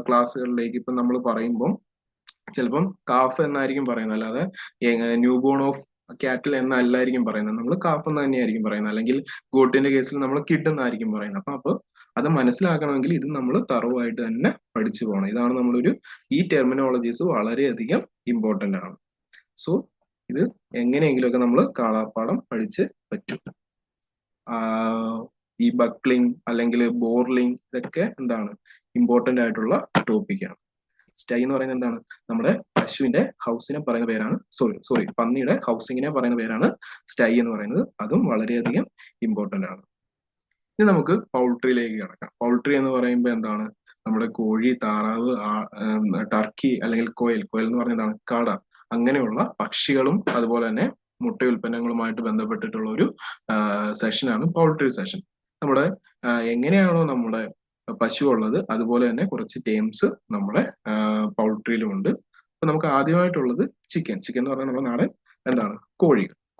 ക്ലാസ്സുകളിലേക്ക് ഇപ്പം നമ്മൾ പറയുമ്പോൾ ചിലപ്പം കാഫ് എന്നായിരിക്കും പറയുന്നത്, അല്ലാതെ ന്യൂ ബോൺ ഓഫ് കാറ്റിൽ എന്നല്ലായിരിക്കും പറയുന്നത്. നമ്മൾ കാഫ് എന്ന് തന്നെയായിരിക്കും പറയുന്നത്. അല്ലെങ്കിൽ ഗോട്ടിന്റെ കേസിൽ നമ്മൾ കിഡ് എന്നായിരിക്കും പറയുന്നത്. അപ്പൊ അത് മനസ്സിലാക്കണമെങ്കിൽ ഇത് നമ്മൾ തറവായിട്ട് തന്നെ പഠിച്ചു പോകണം. ഇതാണ് നമ്മളൊരു ഈ ടെർമിനോളജീസ് വളരെയധികം ഇമ്പോർട്ടന്റ് ആണ്. സോ ഇത് എങ്ങനെയെങ്കിലുമൊക്കെ നമ്മൾ കാണാപ്പാഠം പഠിച്ച് പറ്റും. ഈ ബക്ലിംഗ് അല്ലെങ്കിൽ ബോർലിംഗ് ഇതൊക്കെ എന്താണ് ഇമ്പോർട്ടന്റ് ആയിട്ടുള്ള ടോപ്പിക്കാണ്. സ്റ്റൈ എന്ന് പറയുന്നത് എന്താണ്? നമ്മുടെ പശുവിന്റെ ഹൗസിനെ പറയുന്ന പേരാണ്, സോറി പന്നിയുടെ ഹൗസിങ്ങിനെ പറയുന്ന പേരാണ് സ്റ്റൈ എന്ന് പറയുന്നത്. അതും വളരെയധികം ഇമ്പോർട്ടന്റ് ആണ്. ഇനി നമുക്ക് പൗൾട്രിയിലേക്ക് കിടക്കാം. പൗൾട്രി എന്ന് പറയുമ്പോൾ എന്താണ്? നമ്മുടെ കോഴി, താറാവ്, ടർക്കി അല്ലെങ്കിൽ കോയൽ എന്ന് പറയുന്നത് എന്താണ്? കാട, അങ്ങനെയുള്ള പക്ഷികളും അതുപോലെ തന്നെ മുട്ട ഉൽപ്പന്നങ്ങളുമായിട്ട് ബന്ധപ്പെട്ടിട്ടുള്ള ഒരു സെഷനാണ് പൗൾട്രി സെഷൻ. നമ്മുടെ എങ്ങനെയാണോ നമ്മുടെ പശു ഉള്ളത് അതുപോലെ തന്നെ കുറച്ച് ടേംസ് നമ്മുടെ പൗൾട്രിയിലുമുണ്ട്. അപ്പൊ നമുക്ക് ആദ്യമായിട്ടുള്ളത് ചിക്കൻ എന്ന് പറഞ്ഞാൽ നമ്മുടെ നാടൻ എന്താണ്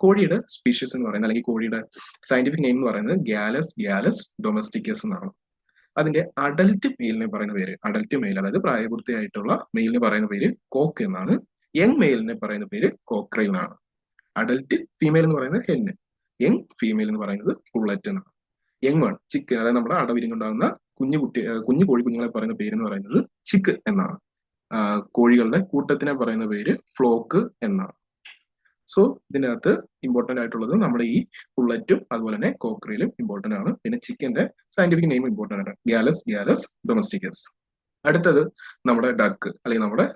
കോഴിയുടെ സ്പീഷീസ് എന്ന് പറയുന്നത്, അല്ലെങ്കിൽ കോഴിയുടെ സയന്റിഫിക് നെയിം എന്ന് പറയുന്നത് ഗ്യാലസ് ഡൊമസ്റ്റിക്കസ് എന്നാണ്. അതിന്റെ അഡൽറ്റ് മെയിലിനെ പറയുന്ന പേര്, അഡൽറ്റ് മെയിൽ അതായത് പ്രായപൂർത്തിയായിട്ടുള്ള മെയിലിന് പറയുന്ന പേര് കോക്ക് എന്നാണ്. യങ് മെയിലിനെ പറയുന്ന പേര് കോക്രൈൽ എന്നാണ്. അഡൽറ്റ് ഫീമെയിൽ എന്ന് പറയുന്നത് ഹെന്ന്, യങ് ഫീമെയിൽ എന്ന് പറയുന്നത് പുള്ളറ്റ് എന്നാണ്. യങ് വൺ ചിക്കൻ, അതായത് നമ്മുടെ അടവിരിഞ്ഞുണ്ടാകുന്ന കുഞ്ഞു കോഴി കുഞ്ഞുങ്ങളെ പറയുന്ന പേര് എന്ന് പറയുന്നത് ചിക്ക് എന്നാണ്. കോഴികളുടെ കൂട്ടത്തിനെ പറയുന്ന പേര് ഫ്ലോക്ക് എന്നാണ്. സോ ഇതിന്റെ അകത്ത് ഇമ്പോർട്ടന്റ് ആയിട്ടുള്ളത് നമ്മുടെ ഈ പുള്ളറ്റും അതുപോലെ തന്നെ കോക്രയിലും ഇമ്പോർട്ടന്റ് ആണ്. പിന്നെ ചിക്കന്റെ സയന്റിഫിക് നെയിം ഇമ്പോർട്ടന്റ് ആണ്, ഗ്യാലസ് ഡൊമസ്റ്റിക്കസ്. അടുത്തത് നമ്മുടെ ഡക്ക് അല്ലെങ്കിൽ നമ്മുടെ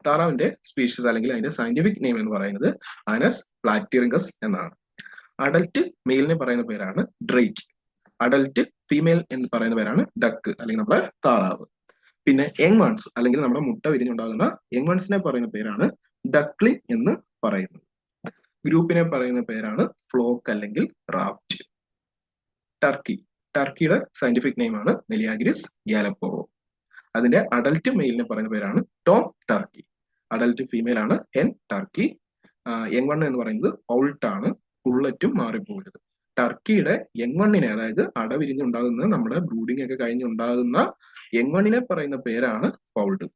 താറാവിന്റെ സ്പീഷീസ് അല്ലെങ്കിൽ അതിന്റെ സയന്റിഫിക് നെയിം എന്ന് പറയുന്നത് അനസ് പ്ലാറ്റിറിങ്കസ് എന്നാണ്. അഡൽറ്റ് മെയിലിനെ പറയുന്ന പേരാണ് ഡ്രേക്ക്. അഡൽറ്റ് ഫീമെയിൽ എന്ന് പറയുന്ന പേരാണ് ഡക്ക് അല്ലെങ്കിൽ നമ്മുടെ താറാവ്. പിന്നെ യങ് വൺസ് അല്ലെങ്കിൽ നമ്മുടെ മുട്ട വിരിഞ്ഞുണ്ടാകുന്ന യങ് വൺസിനെ പറയുന്ന പേരാണ് ഡക്ലിംഗ് എന്ന് പറയുന്നത്. ഗ്രൂപ്പിനെ പറയുന്ന പേരാണ് ഫ്ലോക്ക് അല്ലെങ്കിൽ റാഫ്റ്റ്. ടർക്കിയുടെ സയന്റിഫിക് നെയിം ആണ് മെലിയാഗ്രിസ് ഗ്യാലപ്പോവോ. അതിന്റെ അഡൽറ്റ് മെയിലിനെ പറയുന്ന പേരാണ് ടോം ടർക്കി. അഡൽറ്റ് ഫീമെയിൽ ആണ് ഹെൻ ടർക്കി. യങ് വൺ എന്ന് പറയുന്നത് ഔൾട്ട് ആണ്. പുള്ളറ്റും മാറിപ്പോകരുത്. ടർക്കിയുടെ യങ് വണ്ണിനെ, അതായത് അടവിരിഞ്ഞുണ്ടാകുന്ന നമ്മുടെ ബ്രൂഡിംഗ് ഒക്കെ കഴിഞ്ഞുണ്ടാകുന്ന യങ് വണ്ണിനെ പറയുന്ന പേരാണ് പൗൾഡ്.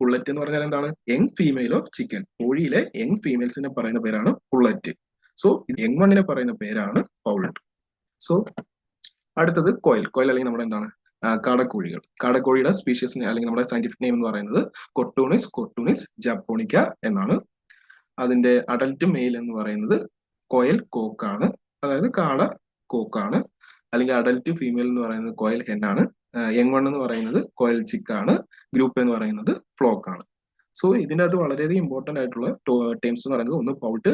പുള്ളറ്റ് എന്ന് പറഞ്ഞാൽ എന്താണ്? Young female of chicken. കോഴിയിലെ യങ് ഫീമെയിൽസിനെ പറയുന്ന പേരാണ് പുള്ളറ്റ്. സോ യങ് വണ്ണിനെ പറയുന്ന പേരാണ് പൗൾഡ്. സോ അടുത്തത് കോയിൽ. കോയിൽ അല്ലെങ്കിൽ നമ്മുടെ എന്താണ് കാടക്കോഴികൾ. കാടക്കോഴിയുടെ സ്പീഷ്യസിനെ അല്ലെങ്കിൽ നമ്മുടെ സയന്റിഫിക് നെയിം എന്ന് പറയുന്നത് കൊർട്ടൂണിസ് ജാപ്പോണിക്ക എന്നാണ്. അതിന്റെ അഡൽട്ട് മെയിൽ എന്ന് പറയുന്നത് കോയൽ കോക്കാണ്, അതായത് കാട കോക്കാണ്. അല്ലെങ്കിൽ അഡൽട്ട് ഫീമെയിൽ എന്ന് പറയുന്നത് കോയൽ ഹെന്നാണ്. യങ് വൺ എന്ന് പറയുന്നത് കോയൽ ചിക്കാണ്. ഗ്രൂപ്പ് എന്ന് പറയുന്നത് ഫ്ലോക്ക് ആണ്. സോ ഇതിൻ്റെ അകത്ത് വളരെയധികം ഇമ്പോർട്ടന്റ് ആയിട്ടുള്ള ടേംസ് എന്ന് പറയുന്നത് ഒന്ന് പൗൾട്ട്,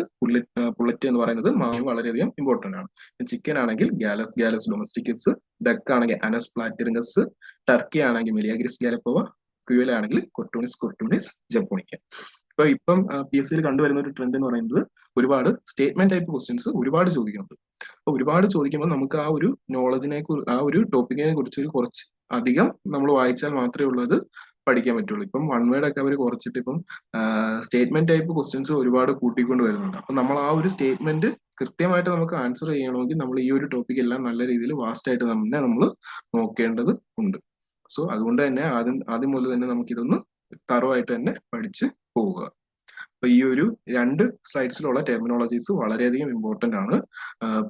പുള്ളറ്റ് എന്ന് പറയുന്നത് മായം വളരെയധികം ഇമ്പോർട്ടന്റ് ആണ്. ചിക്കൻ ആണെങ്കിൽ ഗാലസ് ഡൊമസ്റ്റിക്കസ്, ഡക്ക് ആണെങ്കിൽ അനസ് പ്ലാറ്റിറിംഗസ്, ടർക്കി ആണെങ്കിൽ മെലിയാഗ്രിസ് ഗാലപ്പോവ, ക്യൂല ആണെങ്കിൽ കൊർട്ടൂണിസ് ജപ്പോണിക്ക. ഇപ്പം PSC കണ്ടുവരുന്ന ഒരു ട്രെൻഡ് എന്ന് പറയുന്നത് ഒരുപാട് സ്റ്റേറ്റ്മെന്റ് ടൈപ്പ് ക്വസ്റ്റ്യൻസ് ഒരുപാട് ചോദിക്കുന്നുണ്ട്. അപ്പൊ ഒരുപാട് ചോദിക്കുമ്പോൾ നമുക്ക് ആ ഒരു നോളജിനെ, ആ ഒരു ടോപ്പിക്കിനെ കുറിച്ച് കുറച്ച് അധികം നമ്മൾ വായിച്ചാൽ മാത്രമേ ഉള്ളത് പഠിക്കാൻ പറ്റുള്ളൂ. ഇപ്പം വൺ വേർഡ് ഒക്കെ അവർ കുറച്ചിട്ട് ഇപ്പം സ്റ്റേറ്റ്മെന്റ് ടൈപ്പ് ക്വസ്റ്റ്യൻസ് ഒരുപാട് കൂട്ടിക്കൊണ്ട് വരുന്നുണ്ട്. അപ്പൊ നമ്മൾ ആ ഒരു സ്റ്റേറ്റ്മെന്റ് കൃത്യമായിട്ട് നമുക്ക് ആൻസർ ചെയ്യണമെങ്കിൽ നമ്മൾ ഈ ഒരു ടോപ്പിക് എല്ലാം നല്ല രീതിയിൽ വാസ്റ്റ് ആയിട്ട് തന്നെ നമ്മൾ നോക്കേണ്ടത് ഉണ്ട്. സോ അതുകൊണ്ട് തന്നെ ആദ്യം മുതൽ തന്നെ നമുക്കിതൊന്ന് തറവായിട്ട് തന്നെ പഠിച്ച് പോവുക. അപ്പൊ ഈ ഒരു 2 സ്ലൈഡ്സിലുള്ള ടെർമിനോളജീസ് വളരെയധികം ഇമ്പോർട്ടന്റ് ആണ്.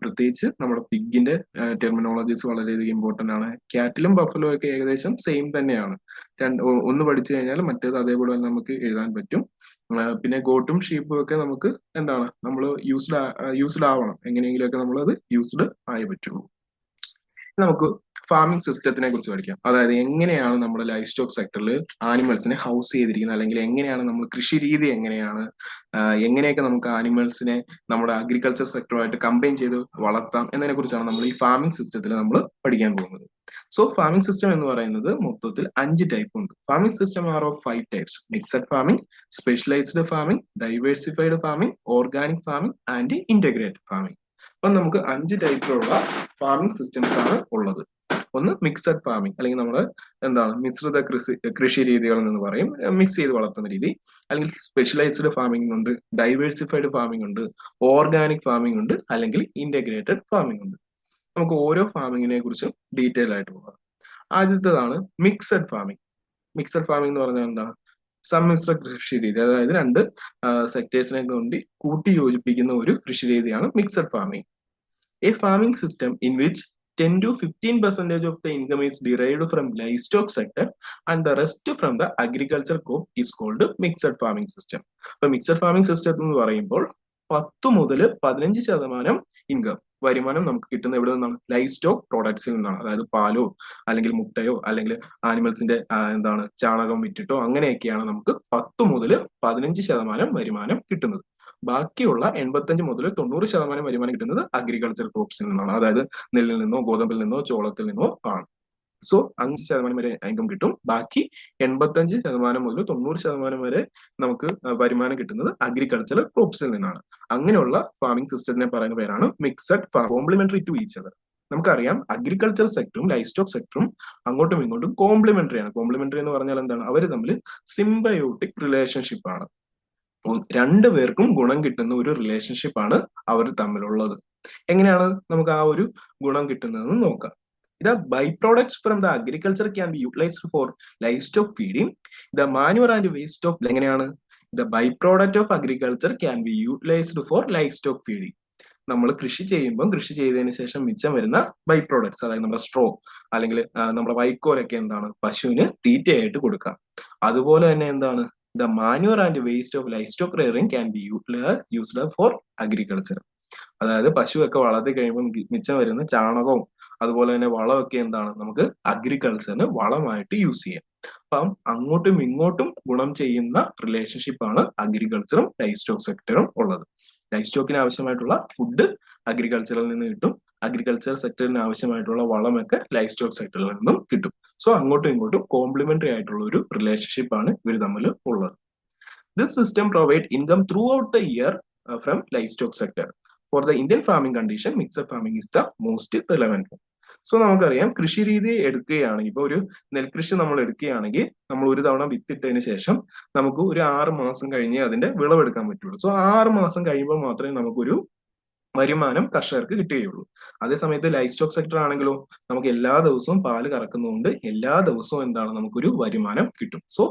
പ്രത്യേകിച്ച് നമ്മുടെ പിഗിന്റെ ടെർമിനോളജീസ് വളരെയധികം ഇമ്പോർട്ടന്റ് ആണ്. ക്യാറ്റിലും ബഫലോ ഒക്കെ ഏകദേശം സെയിം തന്നെയാണ്. ഒന്ന് പഠിച്ചു കഴിഞ്ഞാൽ മറ്റേത് അതേപോലെ തന്നെ നമുക്ക് എഴുതാൻ പറ്റും. പിന്നെ ഗോട്ടും ഷീപ്പും ഒക്കെ നമുക്ക് എന്താണ് നമ്മൾ യൂസ്ഡ് ആവണം, എങ്ങനെയെങ്കിലുമൊക്കെ നമ്മൾ അത് യൂസ്ഡ് ആയേ പറ്റുള്ളൂ. നമുക്ക് ഫാമിംഗ് സിസ്റ്റത്തിനെ കുറിച്ച് പഠിക്കാം. അതായത് എങ്ങനെയാണ് നമ്മുടെ ലൈഫ് സ്റ്റോക്ക് സെക്ടറിൽ ആനിമൽസിനെ ഹൗസ് ചെയ്തിരിക്കുന്നത്, അല്ലെങ്കിൽ എങ്ങനെയാണ് നമ്മൾ കൃഷി രീതി എങ്ങനെയാണ്, എങ്ങനെയൊക്കെ നമുക്ക് ആനിമൽസിനെ നമ്മുടെ അഗ്രികൾച്ചർ സെക്ടറുമായിട്ട് കമ്പൈൻ ചെയ്ത് വളർത്താം എന്നതിനെ കുറിച്ചാണ് നമ്മൾ ഈ ഫാമിംഗ് സിസ്റ്റത്തിൽ നമ്മൾ പഠിക്കാൻ പോകുന്നത്. സോ ഫാമിംഗ് സിസ്റ്റം എന്ന് പറയുന്നത് മൊത്തത്തിൽ 5 ടൈപ്പ് ഉണ്ട്. Farming system are of 5 types: mixed farming, specialised farming, diversified farming, organic farming and integrated farming. അപ്പൊ നമുക്ക് 5 ടൈപ്പിലുള്ള ഫാമിംഗ് സിസ്റ്റംസ് ആണ് ഉള്ളത്. ഒന്ന് മിക്സഡ് ഫാമിംഗ്, അല്ലെങ്കിൽ നമ്മൾ എന്താണ് മിശ്രിത കൃഷി രീതികൾ എന്ന് പറയും, മിക്സ് ചെയ്ത് വളർത്തുന്ന രീതി. അല്ലെങ്കിൽ സ്പെഷ്യലൈസ്ഡ് ഫാമിംഗ് ഉണ്ട്, ഡൈവേഴ്സിഫൈഡ് ഫാമിംഗ് ഉണ്ട്, ഓർഗാനിക് ഫാമിംഗ് ഉണ്ട്, അല്ലെങ്കിൽ ഇന്റഗ്രേറ്റഡ് ഫാമിംഗ് ഉണ്ട്. നമുക്ക് ഓരോ ഫാമിങ്ങിനെ കുറിച്ചും ഡീറ്റെയിൽ ആയിട്ട് പോകാം. ആദ്യത്തേതാണ് മിക്സഡ് ഫാമിംഗ്. മിക്സഡ് ഫാമിംഗ് എന്ന് പറഞ്ഞാൽ എന്താണ്? സമ്മിശ്ര കൃഷി രീതി, അതായത് 2 സെക്ടേഴ്സിനെ കൊണ്ട് കൂട്ടി യോജിപ്പിക്കുന്ന ഒരു കൃഷി രീതിയാണ് mixed farming. A farming system in which 10 to 15% of the income is derived from livestock sector and the rest from the agriculture crop is called mixed farming system. അപ്പൊ മിക്സഡ് ഫാമിംഗ് സിസ്റ്റം എന്ന് പറയുമ്പോൾ 10 മുതൽ 15% income, വരുമാനം നമുക്ക് കിട്ടുന്ന എവിടെ നിന്നാണ്? Life stock പ്രോഡക്ട്സിൽ നിന്നാണ്. അതായത് പാലോ അല്ലെങ്കിൽ മുട്ടയോ അല്ലെങ്കിൽ ആനിമൽസിന്റെ എന്താണ് ചാണകം വിറ്റിട്ടോ അങ്ങനെയൊക്കെയാണ് നമുക്ക് 10 മുതൽ 15% വരുമാനം കിട്ടുന്നത്. ബാക്കിയുള്ള 85 മുതൽ 90% വരുമാനം കിട്ടുന്നത് അഗ്രികൾച്ചർ ക്രോപ്സിൽ നിന്നാണ്. അതായത് നെല്ലിൽ നിന്നോ ഗോതമ്പിൽ നിന്നോ ചോളത്തിൽ നിന്നോ ആണ്. സോ 5% വരെ ഇൻകം കിട്ടും. ബാക്കി 85% മുതൽ 90% വരെ നമുക്ക് വരുമാനം കിട്ടുന്നത് അഗ്രികൾച്ചർ ക്രോപ്സിൽ നിന്നാണ്. അങ്ങനെയുള്ള ഫാമിംഗ് സിസ്റ്റത്തിനെ പറയുന്ന പേരാണ് mixed farm, complementary to each other. നമുക്കറിയാം അഗ്രികൾച്ചർ സെക്ടറും ലൈഫ് സ്റ്റോക്ക് സെക്ടറും അങ്ങോട്ടും ഇങ്ങോട്ടും കോംപ്ലിമെന്ററി ആണ്. കോംപ്ലിമെന്ററി എന്ന് പറഞ്ഞാൽ എന്താണ്? അവർ തമ്മിൽ സിംബയോട്ടിക് റിലേഷൻഷിപ്പ് ആണ്. 2 പേർക്കും ഗുണം കിട്ടുന്ന ഒരു റിലേഷൻഷിപ്പ് ആണ് അവർ തമ്മിലുള്ളത്. എങ്ങനെയാണ് നമുക്ക് ആ ഒരു ഗുണം കിട്ടുന്നതെന്ന് നോക്കാം. The byproducts from the agriculture can be utilized for livestock feeding. The manure and waste of എങ്ങനെയാണ്? The byproduct of agriculture can be utilized for livestock feeding. നമ്മൾ കൃഷി ചെയ്യുമ്പോൾ കൃഷി ചെയ്തതിന് ശേഷം മിച്ചം വരുന്ന ബൈ പ്രോഡക്ട്സ്, അതായത് നമ്മുടെ സ്ട്രോ അല്ലെങ്കിൽ നമ്മുടെ വൈക്കോലൊക്കെ എന്താണ് പശുവിന് തീറ്റയായിട്ട് കൊടുക്കാം. അതുപോലെ തന്നെ എന്താണ് the manure and waste of livestock rearing can be used for agriculture. അതായത് പശുവൊക്കെ വളർത്തി കഴിയുമ്പോൾ മിച്ചം വരുന്ന ചാണകവും അതുപോലെ തന്നെ വളമൊക്കെ എന്താണ് നമുക്ക് അഗ്രികൾച്ചറിന് വളമായിട്ട് യൂസ് ചെയ്യാം. അപ്പം അങ്ങോട്ടും ഇങ്ങോട്ടും ഗുണം ചെയ്യുന്ന റിലേഷൻഷിപ്പ് ആണ് അഗ്രികൾച്ചറും ലൈഫ് സ്റ്റോക്ക് സെക്ടറും ഉള്ളത്. ലൈഫ് സ്റ്റോക്കിന് ആവശ്യമായിട്ടുള്ള ഫുഡ് അഗ്രികൾച്ചറിൽ നിന്ന് കിട്ടും, അഗ്രികൾച്ചർ സെക്ടറിന് ആവശ്യമായിട്ടുള്ള വളമൊക്കെ ലൈഫ് സ്റ്റോക്ക് സെക്ടറിൽ നിന്നും കിട്ടും. സോ അങ്ങോട്ടും ഇങ്ങോട്ടും കോംപ്ലിമെന്ററി ആയിട്ടുള്ള ഒരു റിലേഷൻഷിപ്പ് ആണ് ഇവർ തമ്മിൽ ഉള്ളത്. This system provide income through out the year from life stock sector. For the Indian farming condition mixed farming is the most relevant. So നമുക്കറിയാം കൃഷി രീതി എടുക്കുകയാണെങ്കിൽ, ഇപ്പൊ ഒരു നെൽകൃഷി നമ്മൾ എടുക്കുകയാണെങ്കിൽ നമ്മൾ ഒരു തവണ വിത്തിട്ടതിന് ശേഷം നമുക്ക് ഒരു 6 മാസം കഴിഞ്ഞ് അതിന്റെ വിളവെടുക്കാൻ പറ്റുള്ളൂ. സോ 6 മാസം കഴിയുമ്പോൾ മാത്രമേ നമുക്കൊരു വരുമാനം കർഷകർക്ക് കിട്ടുകയുള്ളൂ. അതേസമയത്ത് ലൈഫ് സ്റ്റോക്ക് സെക്ടർ ആണെങ്കിലോ നമുക്ക് എല്ലാ ദിവസവും പാല് കറക്കുന്നതുകൊണ്ട് എല്ലാ ദിവസവും എന്താണ് നമുക്കൊരു വരുമാനം കിട്ടും. സോ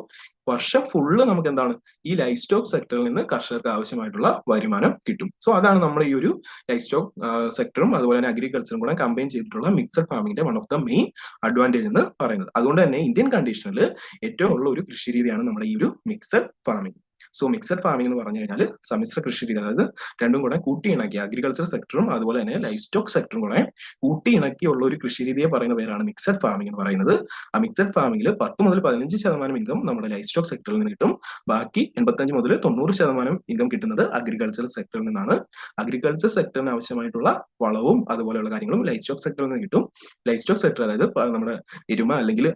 വർഷം ഫുള്ള് നമുക്ക് എന്താണ് ഈ ലൈഫ് സ്റ്റോക്ക് സെക്ടറിൽ നിന്ന് കർഷകർക്ക് ആവശ്യമായിട്ടുള്ള വരുമാനം കിട്ടും. സോ അതാണ് നമ്മൾ ഈ ഒരു ലൈഫ് സ്റ്റോക്ക് സെക്ടറും അതുപോലെ തന്നെ അഗ്രികൾച്ചറും കൂടെ കമ്പൈൻ ചെയ്തിട്ടുള്ള മിക്സഡ് ഫാമിംഗിന്റെ one of the main advantage എന്ന് പറയുന്നത്. അതുകൊണ്ട് തന്നെ ഇന്ത്യൻ കണ്ടീഷനിൽ ഏറ്റവും ഉള്ള ഒരു കൃഷി രീതിയാണ് നമ്മുടെ ഈ ഒരു mixed farming. So mixed farming എന്ന് പറഞ്ഞു കഴിഞ്ഞാൽ സമ്മിശ്ര കൃഷി രീതി, അതായത് രണ്ടും കൂടെ കൂട്ടിയിണക്കി അഗ്രികൾച്ചർ സെക്ടറും അതുപോലെ തന്നെ ലൈഫ് സ്റ്റോക്ക് സെക്ടറും കൂടെ കൂട്ടിയിണക്കിയുള്ള ഒരു കൃഷി രീതിയെ പറയുന്ന പേരാണ് മിക്സഡ് ഫാമിംഗ് എന്ന് പറയുന്നത്. ആ മിക്സഡ് ഫാമിംഗിൽ 10 മുതൽ 15% ഇൻകം നമ്മുടെ ലൈഫ് സ്റ്റോക്ക് സെക്ടറിൽ നിന്ന് കിട്ടും. ബാക്കി 85 മുതൽ 90% ഇൻകം കിട്ടുന്നത് അഗ്രികൾച്ചർ സെക്ടറിൽ നിന്നാണ്. അഗ്രികൾച്ചർ സെക്ടറിന് ആവശ്യമായിട്ടുള്ള വളവും അതുപോലെയുള്ള കാര്യങ്ങളും ലൈഫ് സ്റ്റോക്ക് സെക്ടറിൽ നിന്ന് കിട്ടും. ലൈഫ് സ്റ്റോക്ക് സെക്ടർ അതായത് നമ്മുടെ എരുമ അല്ലെങ്കിൽ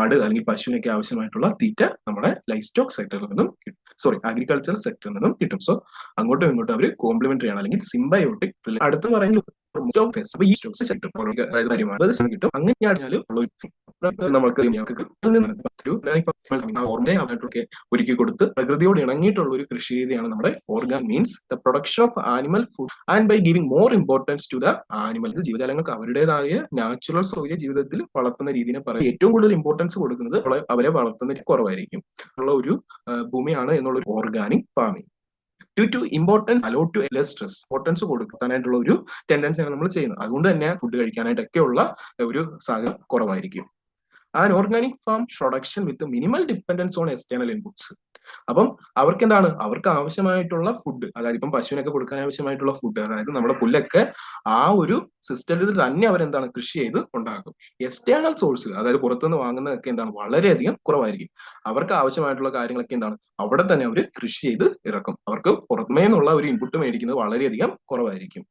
ആട് അല്ലെങ്കിൽ പശുവിനൊക്കെ ആവശ്യമായിട്ടുള്ള തീറ്റ നമ്മുടെ ലൈഫ് സ്റ്റോക്ക് സെക്ടറിൽ നിന്നും കിട്ടും. അഗ്രികൾച്ചർ സെക്ടറിൽ നിന്നും കിട്ടും. സോ അങ്ങോട്ടും ഇങ്ങോട്ടും അവർ കോംപ്ലിമെന്ററി ആണ് അല്ലെങ്കിൽ സിംബയോട്ടിക്. അടുത്ത് പറയുന്നത് കിട്ടും. അങ്ങനെയാണെങ്കിൽ നമുക്ക് ഒരുക്കി കൊടുത്ത് പ്രകൃതിയോട് ഇണങ്ങിയിട്ടുള്ള ഒരു കൃഷി രീതിയാണ് നമ്മുടെ organic means the production of animal food and by giving more importance to the animal. ജീവജാലങ്ങൾക്ക് അവരുടേതായ നാച്ചുറൽ സോയിലെ ജീവിതത്തിൽ വളർത്തുന്ന രീതിയെ പറയുന്നത് ഏറ്റവും കൂടുതൽ ഇമ്പോർട്ടൻസ് കൊടുക്കുന്നത് അവരെ വളർത്തുന്ന കുറവായിരിക്കും ഉള്ള ഒരു ഭൂമിയാണ് എന്നുള്ള ഒരു organic farming. Due to importance allot to less stress, importance കൊടുക്കാനായിട്ടുള്ള ഒരു ടെൻഡൻസിയാണ് നമ്മൾ ചെയ്യുന്നത്. അതുകൊണ്ട് തന്നെ ഫുഡ് കഴിക്കാനായിട്ടൊക്കെയുള്ള ഒരു സാഹചര്യം കുറവായിരിക്കും. And organic farm production with minimal dependence on external inputs. അപ്പം അവർക്ക് എന്താണ് അവർക്ക് ആവശ്യമായിട്ടുള്ള ഫുഡ്, അതായത് ഇപ്പം പശുവിനൊക്കെ കൊടുക്കാൻ ആവശ്യമായിട്ടുള്ള ഫുഡ്, അതായത് നമ്മുടെ പുല്ലൊക്കെ ആ ഒരു സിസ്റ്റത്തിൽ തന്നെ അവരെന്താണ് കൃഷി ചെയ്ത് ഉണ്ടാക്കും. എക്സ്റ്റേണൽ സോഴ്സ് അതായത് പുറത്തുനിന്ന് വാങ്ങുന്നതൊക്കെ എന്താണ് വളരെയധികം കുറവായിരിക്കും. അവർക്ക് ആവശ്യമായിട്ടുള്ള കാര്യങ്ങളൊക്കെ എന്താണ് അവിടെ തന്നെ അവർ കൃഷി ചെയ്ത് ഇറക്കും. അവർക്ക് പുറമേ നിന്നുള്ള ഒരു ഇൻപുട്ട് മേടിക്കുന്നത് വളരെയധികം കുറവായിരിക്കും.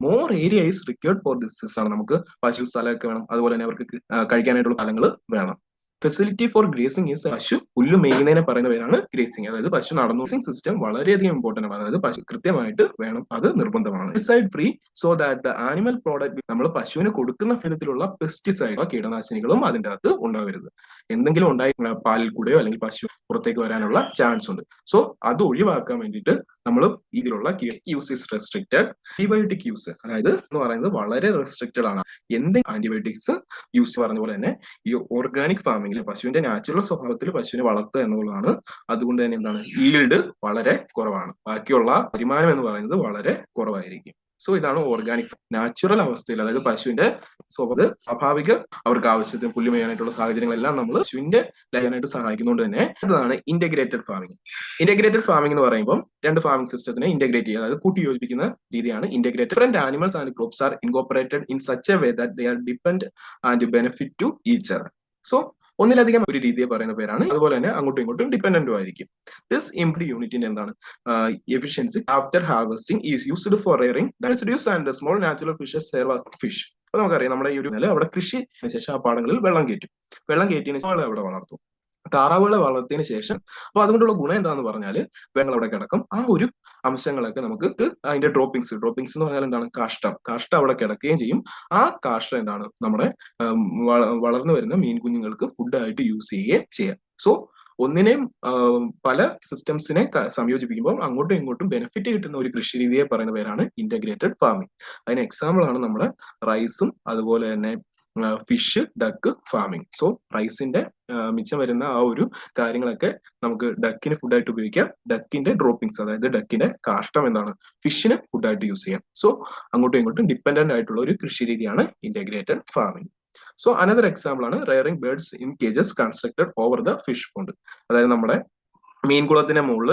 More area is required for this system. നമുക്ക് പശു സ്ഥലമൊക്കെ വേണം, അതുപോലെ തന്നെ അവർക്ക് കഴിക്കാനായിട്ടുള്ള സ്ഥലങ്ങൾ വേണം. ഫെസിലിറ്റി ഫോർ ഗ്രേസിംഗ് ഈസ് പശു പുല്ല് മേയുന്നതിനെ പറയുന്ന പേരാണ് ഗ്രേസിംഗ്. അതായത് പശു നടന്നു സിസ്റ്റം വളരെയധികം ഇമ്പോർട്ടന്റ് ആണ്. അതായത് പശു കൃത്യമായിട്ട് വേണം, അത് നിർബന്ധമാണ്. Pesticide free so that the animal product നമ്മൾ പശുവിന് കൊടുക്കുന്ന വിധത്തിലുള്ള പെസ്റ്റിസൈഡോ കീടനാശിനികളും അതിൻ്റെ അകത്ത് ഉണ്ടാവരുത്. എന്തെങ്കിലും ഉണ്ടായി പാലിൽ കൂടെയോ അല്ലെങ്കിൽ പശു പുറത്തേക്ക് വരാനുള്ള ചാൻസ് ഉണ്ട്. സോ അത് ഒഴിവാക്കാൻ വേണ്ടിയിട്ട് നമ്മൾ ഇതിലുള്ള use is restricted. Antibiotic use അതായത് എന്ന് പറയുന്നത് വളരെ റെസ്ട്രിക്റ്റഡ് ആണ്. എന്തെങ്കിലും ആന്റിബയോട്ടിക്സ് യൂസ് പറഞ്ഞ പോലെ തന്നെ ഈ ഓർഗാനിക് ഫാമിംഗിൽ പശുവിന്റെ നാച്ചുറൽ സ്വഭാവത്തിൽ പശുവിനെ വളർത്തുക എന്നുള്ളതാണ്. അതുകൊണ്ട് തന്നെ എന്താണ് ഈൽഡ് വളരെ കുറവാണ്. ബാക്കിയുള്ള വരുമാനം എന്ന് പറയുന്നത് വളരെ കുറവായിരിക്കും. സോ ഇതാണ് ഓർഗാനിക് നാച്ചുറൽ അവസ്ഥയിൽ, അതായത് പശുവിന്റെ സ്വാഭാവിക അവർക്ക് ആവശ്യത്തിന് പുല്ല് മേയാനായിട്ടുള്ള സാഹചര്യങ്ങളെല്ലാം നമ്മൾ പശുവിന്റെ ലൈനായിട്ട് സഹായിക്കുന്നതുകൊണ്ട് തന്നെ അതാണ് ഇന്റഗ്രേറ്റഡ് ഫാമിംഗ്. ഇന്റഗ്രേറ്റഡ് ഫാമിംഗ് എന്ന് പറയുമ്പോൾ രണ്ട് ഫാമിംഗ് സിസ്റ്റത്തിനെ ഇന്റഗ്രേറ്റ് ചെയ്യുക, അതായത് കൂട്ടി യോജിപ്പിക്കുന്ന രീതിയാണ് integrated. Different animals and crops are incorporated in such a way that they are depend and benefit to each other. So ഒന്നിലധികം ഒരു രീതിയെ പറയുന്ന പേരാണ്. അതുപോലെ തന്നെ അങ്ങോട്ടും ഇങ്ങോട്ടും ഡിപെൻഡന്റും ആയിരിക്കും. ദിസ് ഇംപ്രൂവ്ഡ് യൂണിറ്റിന്റെ എന്താണ് efficiency after harvesting is used for rearing residues and small natural fishes serve as fish. അപ്പൊ നമുക്കറിയാം നമ്മുടെ ഈ ഒരു അവിടെ കൃഷി ശേഷം ആ പാടങ്ങളിൽ വെള്ളം കയറ്റിയതിന് ശേഷം അവിടെ വളർത്തും. താറാവുകളെ വളർത്തിയതിനു ശേഷം അപ്പൊ അതുകൊണ്ടുള്ള ഗുണം എന്താന്ന് പറഞ്ഞാൽ വെള്ളം അവിടെ കിടക്കും. ആ ഒരു അംശങ്ങളൊക്കെ നമുക്ക് അതിന്റെ ഡ്രോപ്പിംഗ്സ് എന്ന് പറഞ്ഞാൽ എന്താണ് കാഷ്ടം അവിടെ കിടക്കുകയും ചെയ്യും. ആ കാഷ്ടം എന്താണ് നമ്മുടെ വളർന്നു വരുന്ന മീൻ കുഞ്ഞുങ്ങൾക്ക് ഫുഡായിട്ട് യൂസ് ചെയ്യുകയും ചെയ്യാം. സോ ഒന്നിനെയും പല സിസ്റ്റംസിനെ സംയോജിപ്പിക്കുമ്പോൾ അങ്ങോട്ടും ഇങ്ങോട്ടും ബെനിഫിറ്റ് കിട്ടുന്ന ഒരു കൃഷി രീതിയെ പറയുന്ന പേരാണ് ഇന്റഗ്രേറ്റഡ് ഫാമിംഗ്. അതിന് എക്സാമ്പിൾ ആണ് നമ്മുടെ റൈസും അതുപോലെ തന്നെ ഫിഷ്, ഡക്ക് ഫാമിംഗ്. സോ റൈസിന്റെ മിച്ചം വരുന്ന ആ ഒരു കാര്യങ്ങളൊക്കെ നമുക്ക് ഡക്കിന് ഫുഡായിട്ട് ഉപയോഗിക്കാം. ഡക്കിന്റെ ഡ്രോപ്പിംഗ്സ് അതായത് ഡക്കിന്റെ കാഷ്ടം എന്താണ് ഫിഷിന് ഫുഡായിട്ട് യൂസ് ചെയ്യാം. സോ അങ്ങോട്ടും ഇങ്ങോട്ടും ഡിപ്പെൻഡന്റ് ആയിട്ടുള്ള ഒരു കൃഷി രീതിയാണ് integrated farming. So another example ആണ് rearing birds in cages constructed over the fish pond. അതായത് നമ്മുടെ മീൻകുളത്തിന്റെ മുകളിൽ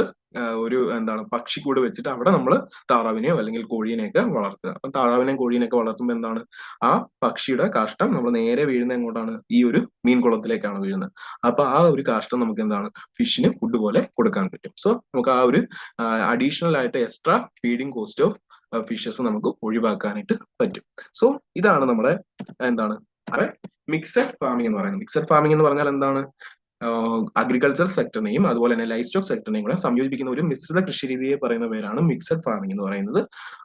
ഒരു എന്താണ് പക്ഷിക്കൂട് വെച്ചിട്ട് അവിടെ നമ്മൾ താറാവിനെയോ അല്ലെങ്കിൽ കോഴീനെയൊക്കെ വളർത്തുക. അപ്പം താറാവിനെയും കോഴീനെയൊക്കെ വളർത്തുമ്പോൾ എന്താണ് ആ പക്ഷിയുടെ കാഷ്ടം നമ്മൾ നേരെ വീഴുന്ന എങ്ങോട്ടാണ് ഈ ഒരു മീൻകുളത്തിലേക്കാണ് വീഴുന്നത്. അപ്പൊ ആ ഒരു കാഷ്ടം നമുക്ക് എന്താണ് ഫിഷിന് ഫുഡ് പോലെ കൊടുക്കാൻ പറ്റും. സോ നമുക്ക് ആ ഒരു അഡീഷണൽ ആയിട്ട് extra feeding cost of fishes നമുക്ക് ഒഴിവാക്കാനായിട്ട് പറ്റും. സോ ഇതാണ് നമ്മുടെ എന്താണ് മിക്സഡ് ഫാമിംഗ് എന്ന് പറയുന്നത്. മിക്സഡ് ഫാമിംഗ് എന്ന് പറഞ്ഞാൽ എന്താണ് അഗ്രികൾച്ചർ സെക്ടറിനെയും അതുപോലെ തന്നെ ലൈഫ് സ്റ്റോക്ക് സെക്ടറിനെയും കൂടെ സംയോജിപ്പിക്കുന്ന ഒരു മിശ്രിത കൃഷി രീതിയെ പറയുന്ന പേരാണ് മിക്സഡ് ഫാമിംഗ് എന്ന് പറയുന്നത്.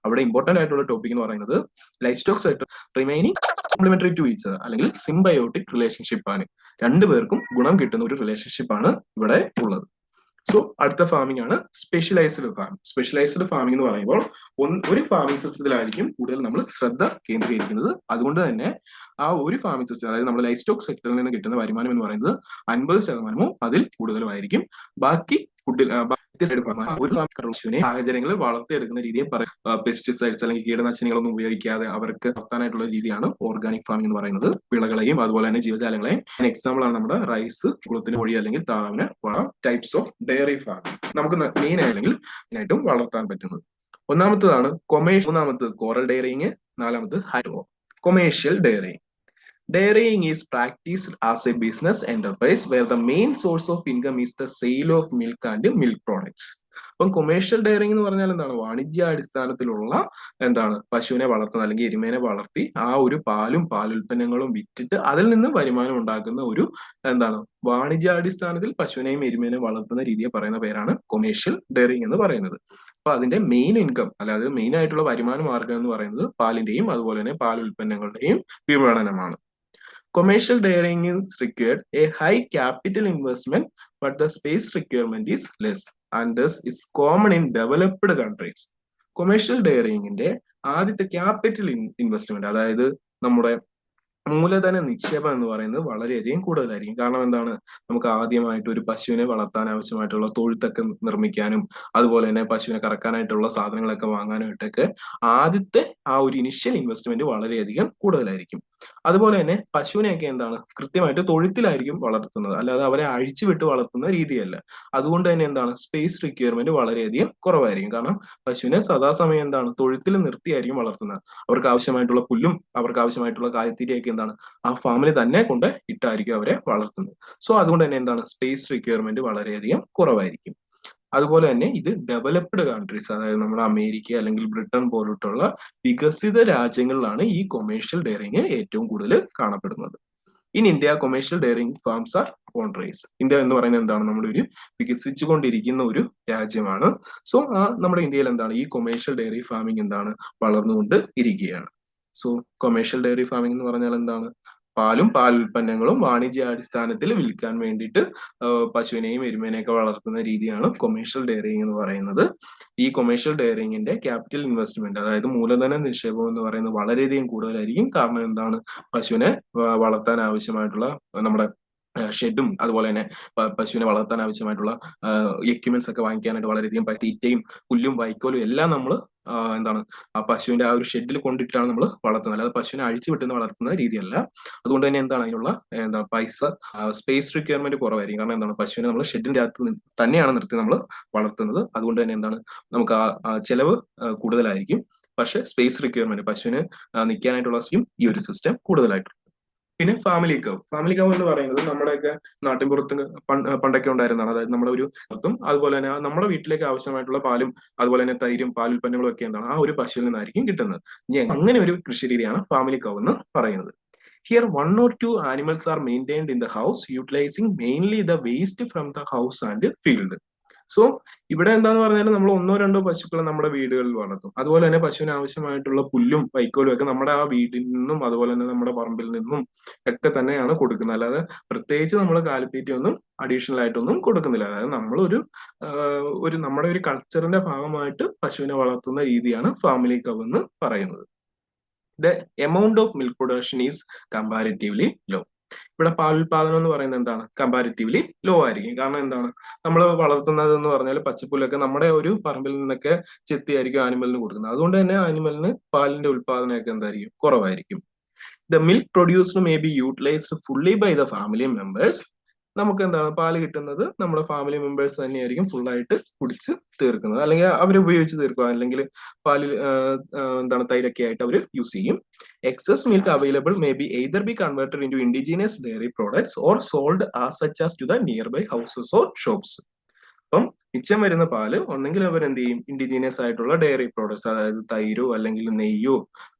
അവിടെ ഇമ്പോർട്ടന്റ് ആയിട്ടുള്ള ടോപ്പിക് എന്ന് പറയുന്നത് livestock sector remaining complementary to each അല്ലെങ്കിൽ സിംബയോട്ടിക് റിലേഷൻഷിപ്പ് ആണ്. രണ്ടുപേർക്കും ഗുണം കിട്ടുന്ന ഒരു റിലേഷൻഷിപ്പ് ആണ് ഇവിടെ ഉള്ളത്. സോ അടുത്ത ഫാമിംഗ് ആണ് സ്പെഷ്യലൈസ്ഡ് ഫാമിംഗ്. സ്പെഷ്യലൈസ്ഡ് ഫാമിംഗ് എന്ന് പറയുമ്പോൾ ഒരു ഫാമിംഗ് സിസ്റ്റത്തിലായിരിക്കും കൂടുതൽ നമ്മൾ ശ്രദ്ധ കേന്ദ്രീകരിക്കുന്നത്. അതുകൊണ്ട് തന്നെ ആ ഒരു ഫാമിംഗ് സിസ്റ്റം, അതായത് നമ്മുടെ ലൈഫ് സ്റ്റോക്ക് സെക്ടറിൽ നിന്ന് കിട്ടുന്ന വരുമാനം എന്ന് പറയുന്നത് 50% അതിൽ കൂടുതലുമായിരിക്കും. ബാക്കി ഫുഡിൽ സാഹചര്യങ്ങളിൽ വളർത്തിയെടുക്കുന്ന രീതിയെ പെസ്റ്റിസൈഡ്സ് അല്ലെങ്കിൽ കീടനാശിനികളൊന്നും ഉപയോഗിക്കാതെ അവർക്ക് വളർത്താനായിട്ടുള്ള രീതിയാണ് ഓർഗാനിക് ഫാമിംഗ് എന്ന് പറയുന്നത്. വിളകളെയും അതുപോലെ തന്നെ ജീവജാലങ്ങളെയും എക്സാമ്പിൾ ആണ് നമ്മുടെ റൈസ്, കുളത്തിന് കോഴി അല്ലെങ്കിൽ താവിന് ടൈപ്സ് ഓഫ് ഡയറി ഫാമിംഗ് നമുക്ക് മെയിൻ ആയിട്ടും വളർത്താൻ പറ്റുന്നത്. ഒന്നാമത്തതാണ് മൂന്നാമത്തത് കോറൽ ഡയറിങ്, നാലാമത് commercial dairying. Dairying is practiced as a business enterprise where the main source of income is the sale of milk and milk products. അപ്പം commercial daring എന്ന് പറഞ്ഞാൽ എന്താണ്? വാണിജ്യാടിസ്ഥാനത്തിലുള്ള പശുവിനെ വളർത്തുന്ന അല്ലെങ്കിൽ എരുമേനെ വളർത്തി ആ ഒരു പാലും പാലുൽപ്പന്നങ്ങളും വിറ്റിട്ട് അതിൽ നിന്ന് വരുമാനം ഉണ്ടാക്കുന്ന ഒരു വാണിജ്യാടിസ്ഥാനത്തിൽ പശുവിനെയും എരുമേനെയും വളർത്തുന്ന രീതിയെ പറയുന്ന പേരാണ് കൊമേഴ്ഷ്യൽ ഡയറിംഗ് എന്ന് പറയുന്നത്. അപ്പൊ അതിന്റെ മെയിൻ ഇൻകം, അല്ലാതെ മെയിൻ ആയിട്ടുള്ള വരുമാന മാർഗം എന്ന് പറയുന്നത് പാലിന്റെയും അതുപോലെ തന്നെ പാലുൽപ്പന്നങ്ങളുടെയും വിപണനമാണ്. Commercial dairying is required a high capital investment, but the space requirement is less, and thus is common in developed countries. Commercial dairying ന്റെ ആദ്യത്തെ ക്യാപിറ്റൽ ഇൻവെസ്റ്റ്മെന്റ്, അതായത് നമ്മുടെ മൂലധന നിക്ഷേപം എന്ന് പറയുന്നത് വളരെയധികം കൂടുതലായിരിക്കും. കാരണം എന്താണ്? നമുക്ക് ആദ്യമായിട്ട് ഒരു പശുവിനെ വളർത്താൻ ആവശ്യമായിട്ടുള്ള തൊഴുത്തൊക്കെ നിർമ്മിക്കാനും അതുപോലെ തന്നെ പശുവിനെ കറക്കാനായിട്ടുള്ള സാധനങ്ങളൊക്കെ വാങ്ങാനായിട്ടൊക്കെ ആദ്യത്തെ ആ ഒരു ഇനിഷ്യൽ ഇൻവെസ്റ്റ്മെന്റ് വളരെയധികം കൂടുതലായിരിക്കും. അതുപോലെ തന്നെ പശുവിനെയൊക്കെ കൃത്യമായിട്ട് തൊഴുത്തിലായിരിക്കും വളർത്തുന്നത്, അല്ലാതെ അവരെ അഴിച്ചുവിട്ട് വളർത്തുന്ന രീതിയല്ല. അതുകൊണ്ട് തന്നെ സ്പേസ് റിക്വയർമെന്റ് വളരെയധികം കുറവായിരിക്കും. കാരണം പശുവിനെ സദാസമയം തൊഴുത്തിൽ നിർത്തിയായിരിക്കും വളർത്തുന്നത്. അവർക്ക് ആവശ്യമായിട്ടുള്ള പുല്ലും അവർക്ക് ആവശ്യമായിട്ടുള്ള കാലിത്തീറ്റയൊക്കെ ആ ഫാമിൽ തന്നെ കൊണ്ട് ഇട്ടായിരിക്കും അവരെ വളർത്തുന്നത്. സോ അതുകൊണ്ട് തന്നെ സ്പേസ് റിക്വയർമെന്റ് വളരെയധികം കുറവായിരിക്കും. അതുപോലെ തന്നെ ഇത് ഡെവലപ്ഡ് കൺട്രീസ്, അതായത് നമ്മുടെ അമേരിക്ക അല്ലെങ്കിൽ ബ്രിട്ടൻ പോലുള്ള വികസിത രാജ്യങ്ങളിലാണ് ഈ കൊമേഴ്ഷ്യൽ ഡയറിങ് ഏറ്റവും കൂടുതൽ കാണപ്പെടുന്നത്. In India commercial dairying farms are on rise. India എന്ന് പറയുന്നത് നമ്മുടെ ഒരു വികസിച്ചുകൊണ്ടിരിക്കുന്ന ഒരു രാജ്യമാണ്. സോ നമ്മുടെ ഇന്ത്യയിൽ ഈ കൊമേഴ്ഷ്യൽ ഡയറി ഫാമിംഗ് വളർന്നുകൊണ്ട് ഇരിക്കുകയാണ്. സോ കൊമേഴ്ഷ്യൽ ഡയറി ഫാമിംഗ് എന്ന് പറഞ്ഞാൽ പാലും പാലുൽപ്പന്നങ്ങളും വാണിജ്യാടിസ്ഥാനത്തിൽ വിൽക്കാൻ വേണ്ടിയിട്ട് പശുവിനെയും എരുമേനെയൊക്കെ വളർത്തുന്ന രീതിയാണ് കൊമേഴ്ഷ്യൽ ഡയറിങ് എന്ന് പറയുന്നത്. ഈ കൊമേഴ്ഷ്യൽ ഡയറിങ്ങിന്റെ ക്യാപിറ്റൽ ഇൻവെസ്റ്റ്മെന്റ്, അതായത് മൂലധന നിക്ഷേപം എന്ന് പറയുന്നത് വളരെയധികം കൂടുതലായിരിക്കും. കാരണം പശുവിനെ വളർത്താൻ ആവശ്യമായിട്ടുള്ള നമ്മുടെ ഷെഡും അതുപോലെ തന്നെ പശുവിനെ വളർത്താൻ ആവശ്യമായിട്ടുള്ള എക്യുപ്മെന്റ്സ് ഒക്കെ വാങ്ങിക്കാനായിട്ട് വളരെയധികം തീറ്റയും പുല്ലും വൈക്കോലും എല്ലാം നമ്മൾ ആ പശുവിന്റെ ആ ഒരു ഷെഡിൽ കൊണ്ടിട്ടാണ് നമ്മൾ വളർത്തുന്നത്, അല്ലാതെ പശുവിനെ അഴിച്ചു വിട്ടുന്ന വളർത്തുന്ന രീതിയല്ല. അതുകൊണ്ട് തന്നെ അതിനുള്ള പൈസ സ്പേസ് റിക്വയർമെന്റ് കുറവായിരിക്കും. കാരണം പശുവിനെ നമ്മൾ ഷെഡിന്റെ അകത്ത് തന്നെയാണ് നിർത്തി നമ്മൾ വളർത്തുന്നത്. അതുകൊണ്ട് തന്നെ നമുക്ക് ആ ചെലവ് കൂടുതലായിരിക്കും. പക്ഷെ സ്പേസ് റിക്വയർമെന്റ് പശുവിന് നിൽക്കാനായിട്ടുള്ള ഈ ഒരു സിസ്റ്റം കൂടുതലായിട്ട്. പിന്നെ ഫാമിലി കവ് എന്ന് പറയുന്നത് നമ്മുടെയൊക്കെ നാട്ടിൻപുറത്ത് പണ്ടൊക്കെ ഉണ്ടായിരുന്നതാണ്. അതായത് നമ്മുടെ ഒരു അതുപോലെ തന്നെ നമ്മുടെ വീട്ടിലേക്ക് ആവശ്യമായിട്ടുള്ള പാലും അതുപോലെ തന്നെ തൈരും പാലുൽപ്പന്നങ്ങളും ഒക്കെ ആ ഒരു പശുവിൽ നിന്നായിരിക്കും കിട്ടുന്നത്. അങ്ങനെ ഒരു കൃഷി രീതിയാണ് ഫാമിലി കവ് എന്ന് പറയുന്നത്. Here 1 or 2 animals are maintained in the house utilizing mainly the waste from the house and field. So ഇവിടെ എന്താന്ന് പറഞ്ഞാൽ നമ്മൾ 1 or 2 പശുക്കളെ നമ്മുടെ വീടുകളിൽ വളർത്തും. അതുപോലെ തന്നെ പശുവിന് ആവശ്യമായിട്ടുള്ള പുല്ലും വൈക്കോലും ഒക്കെ നമ്മുടെ ആ വീട്ടിൽ നിന്നും അതുപോലെ തന്നെ നമ്മുടെ പറമ്പിൽ നിന്നും ഒക്കെ തന്നെയാണ് കൊടുക്കുന്നത്. അല്ലാതെ പ്രത്യേകിച്ച് നമ്മൾ കാലിത്തീറ്റയൊന്നും അഡീഷണൽ ആയിട്ടൊന്നും കൊടുക്കുന്നില്ല. അതായത് നമ്മളൊരു നമ്മുടെ ഒരു കൾച്ചറിന്റെ ഭാഗമായിട്ട് പശുവിനെ വളർത്തുന്ന രീതിയാണ് ഫാമിലി കവ് എന്ന് പറയുന്നത്. The amount of milk production is comparatively low. ഇവിടെ പാലുൽപാദനം എന്ന് പറയുന്നത് കമ്പാരിറ്റീവ്ലി ലോ ആയിരിക്കും. കാരണം നമ്മൾ വളർത്തുന്നത് എന്ന് പറഞ്ഞാൽ പച്ചപ്പുല്ലൊക്കെ നമ്മുടെ ഒരു പറമ്പിൽ നിന്നൊക്കെ ചെത്തിയായിരിക്കും ആനിമലിന് കൊടുക്കുന്നത്. അതുകൊണ്ട് തന്നെ ആനിമലിന് പാലിന്റെ ഉൽപാദനമൊക്കെ കുറവായിരിക്കും. The milk produced may be utilized fully by the family members. നമുക്ക് പാല് കിട്ടുന്നത് നമ്മുടെ ഫാമിലി മെമ്പേഴ്സ് തന്നെയായിരിക്കും ഫുള്ളായിട്ട് കുടിച്ച് തീർക്കുന്നത്, അല്ലെങ്കിൽ അവർ ഉപയോഗിച്ച് തീർക്കുക, അല്ലെങ്കിൽ പാലിൽ തൈരൊക്കെ ആയിട്ട് അവർ യൂസ് ചെയ്യും. Excess milk available may be either be converted into indigenous dairy products or sold as such as to the nearby houses or shops. അപ്പം മിച്ചം വരുന്ന പാല് ഒന്നെങ്കിൽ അവർ എന്ത് ചെയ്യും, ഇൻഡിജീനിയസ് ആയിട്ടുള്ള ഡയറി പ്രോഡക്ട്സ്, അതായത് തൈരോ അല്ലെങ്കിൽ നെയ്യോ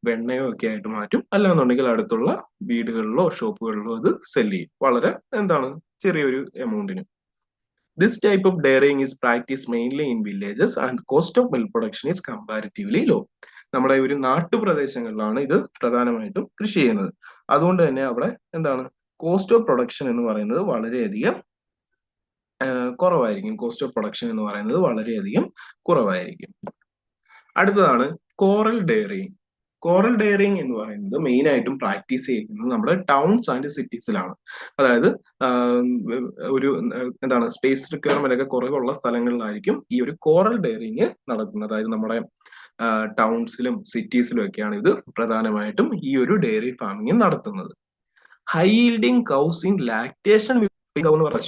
വെണ്ണയോ ഒക്കെ ആയിട്ട് മാറ്റും. അല്ലാന്നുണ്ടെങ്കിൽ അടുത്തുള്ള വീടുകളിലോ ഷോപ്പുകളിലോ അത് സെല് ചെയ്യും, വളരെ ചെറിയൊരു എമൗണ്ടിന്. This type of dairying is practiced mainly in villages and cost of milk production is comparatively low. നമ്മുടെ ഒരു നാട്ടുപ്രദേശങ്ങളിലാണ് ഇത് പ്രധാനമായിട്ടും കൃഷി ചെയ്യുന്നത്. അതുകൊണ്ട് തന്നെ അവിടെ കോസ്റ്റ് ഓഫ് പ്രൊഡക്ഷൻ എന്ന് പറയുന്നത് വളരെയധികം കുറവായിരിക്കും. കോസ്റ്റ് ഓഫ് പ്രൊഡക്ഷൻ എന്ന് പറയുന്നത് വളരെയധികം കുറവായിരിക്കും. അടുത്തതാണ് കോറൽ ഡെയറിങ്. കോറൽ ഡെയറിങ് എന്ന് പറയുന്നത് മെയിൻ ആയിട്ടും പ്രാക്ടീസ് ചെയ്യുന്നത് നമ്മുടെ ടൗൺസ് ആൻഡ് സിറ്റീസിലാണ്. അതായത് ഒരു എന്താണ് സ്പേസ് റിക്വയർമെന്റ് ഒക്കെ കുറവുള്ള സ്ഥലങ്ങളിലായിരിക്കും ഈ ഒരു കോറൽ ഡെയറിങ് നടക്കുന്നത്. അതായത് നമ്മുടെ ടൗൺസിലും സിറ്റീസിലും ഒക്കെയാണ് ഇത് പ്രധാനമായിട്ടും ഈ ഒരു ഡെയറി ഫാമിംഗ് നടത്തുന്നത്. High yielding cows in lactation എന്ന് പറഞ്ഞ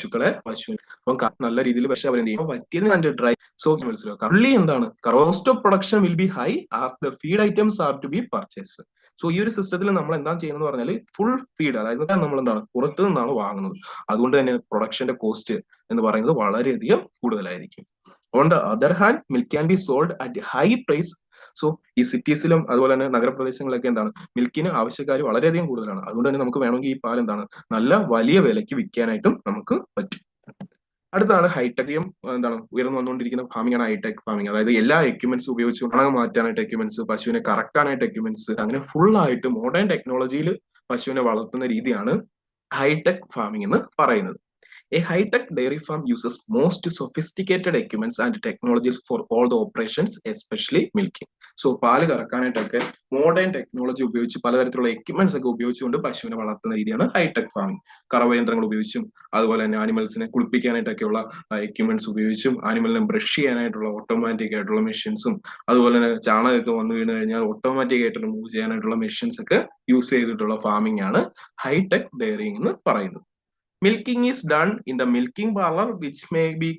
പശു അപ്പം നല്ല രീതിയിൽ പക്ഷെ അവരെന്ത് ചെയ്യും പറ്റിയത് കണ്ട് ഡ്രൈ സോ മനസ്സിലാവും. കറലി എന്താണ് cost of production will be high as the feed items are to be purchased. So ഈ ഒരു സിസ്റ്റത്തിൽ നമ്മൾ എന്താ ചെയ്യുന്നത് പറഞ്ഞാൽ ഫുൾ ഫീഡ്, അതായത് നമ്മൾ എന്താണ് പുറത്തു നിന്നാണ് വാങ്ങുന്നത്. അതുകൊണ്ട് തന്നെ പ്രൊഡക്ഷന്റെ കോസ്റ്റ് എന്ന് പറയുന്നത് വളരെയധികം കൂടുതലായിരിക്കും. On the other hand milk can be sold at high price. So ഈ സിറ്റീസിലും അതുപോലെ തന്നെ നഗരപ്രദേശങ്ങളിലൊക്കെ എന്താണ് മിൽക്കിന് ആവശ്യക്കാർ വളരെയധികം കൂടുതലാണ്. അതുകൊണ്ട് തന്നെ നമുക്ക് വേണമെങ്കിൽ ഈ പാൽ എന്താണ് നല്ല വലിയ വിലയ്ക്ക് വിൽക്കാനായിട്ടും നമുക്ക് പറ്റും. അടുത്താണ് ഹൈടെക്. എന്താണ് ഉയർന്നു വന്നുകൊണ്ടിരിക്കുന്ന ഫാമിംഗ് ആണ് ഹൈടെക് ഫാമിംഗ്. അതായത് എല്ലാ എക്യുപ്മെന്റ്സ് ഉപയോഗിച്ച് ഉണങ്ങ മാറ്റാനായിട്ട് എക്യുപ്മെന്റ്സ്, പശുവിനെ കറക്കാനായിട്ട് എക്യുപ്മെന്റ്സ്, അങ്ങനെ ഫുൾ ആയിട്ട് മോഡേൺ ടെക്നോളജിയിൽ പശുവിനെ വളർത്തുന്ന രീതിയാണ് ഹൈടെക് ഫാമിംഗ് എന്ന് പറയുന്നത്. A high-tech dairy farm uses most sophisticated equipments and technologies for all the operations, especially milking. So പാല് കറക്കാനായിട്ടൊക്കെ മോഡേൺ ടെക്നോളജി ഉപയോഗിച്ച് പലതരത്തിലുള്ള എക്യുപ്മെന്റ്സ് ഒക്കെ ഉപയോഗിച്ചുകൊണ്ട് പശുവിനെ വളർത്തുന്ന രീതിയാണ് ഹൈടെക് ഫാമിംഗ്. കറവയന്ത്രങ്ങൾ ഉപയോഗിച്ചും അതുപോലെ തന്നെ ആനിമൽസിനെ കുളിപ്പിക്കാനായിട്ടൊക്കെയുള്ള എക്യുപ്മെന്റ്സ് ഉപയോഗിച്ചും ആനിമലിനെ ബ്രഷ് ചെയ്യാനായിട്ടുള്ള ഓട്ടോമാറ്റിക് ആയിട്ടുള്ള മെഷീൻസും അതുപോലെ തന്നെ ചാണകമൊക്കെ വന്നു വീണ് കഴിഞ്ഞാൽ ഓട്ടോമാറ്റിക് ആയിട്ട് റിമൂവ് ചെയ്യാനായിട്ടുള്ള മെഷീൻസ് ഒക്കെ യൂസ് ചെയ്തിട്ടുള്ള ഫാമിംഗ് ആണ് ഹൈടെക് ഡയറിംഗ് എന്ന് പറയുന്നത്. Milking is done in the milking parlor which may be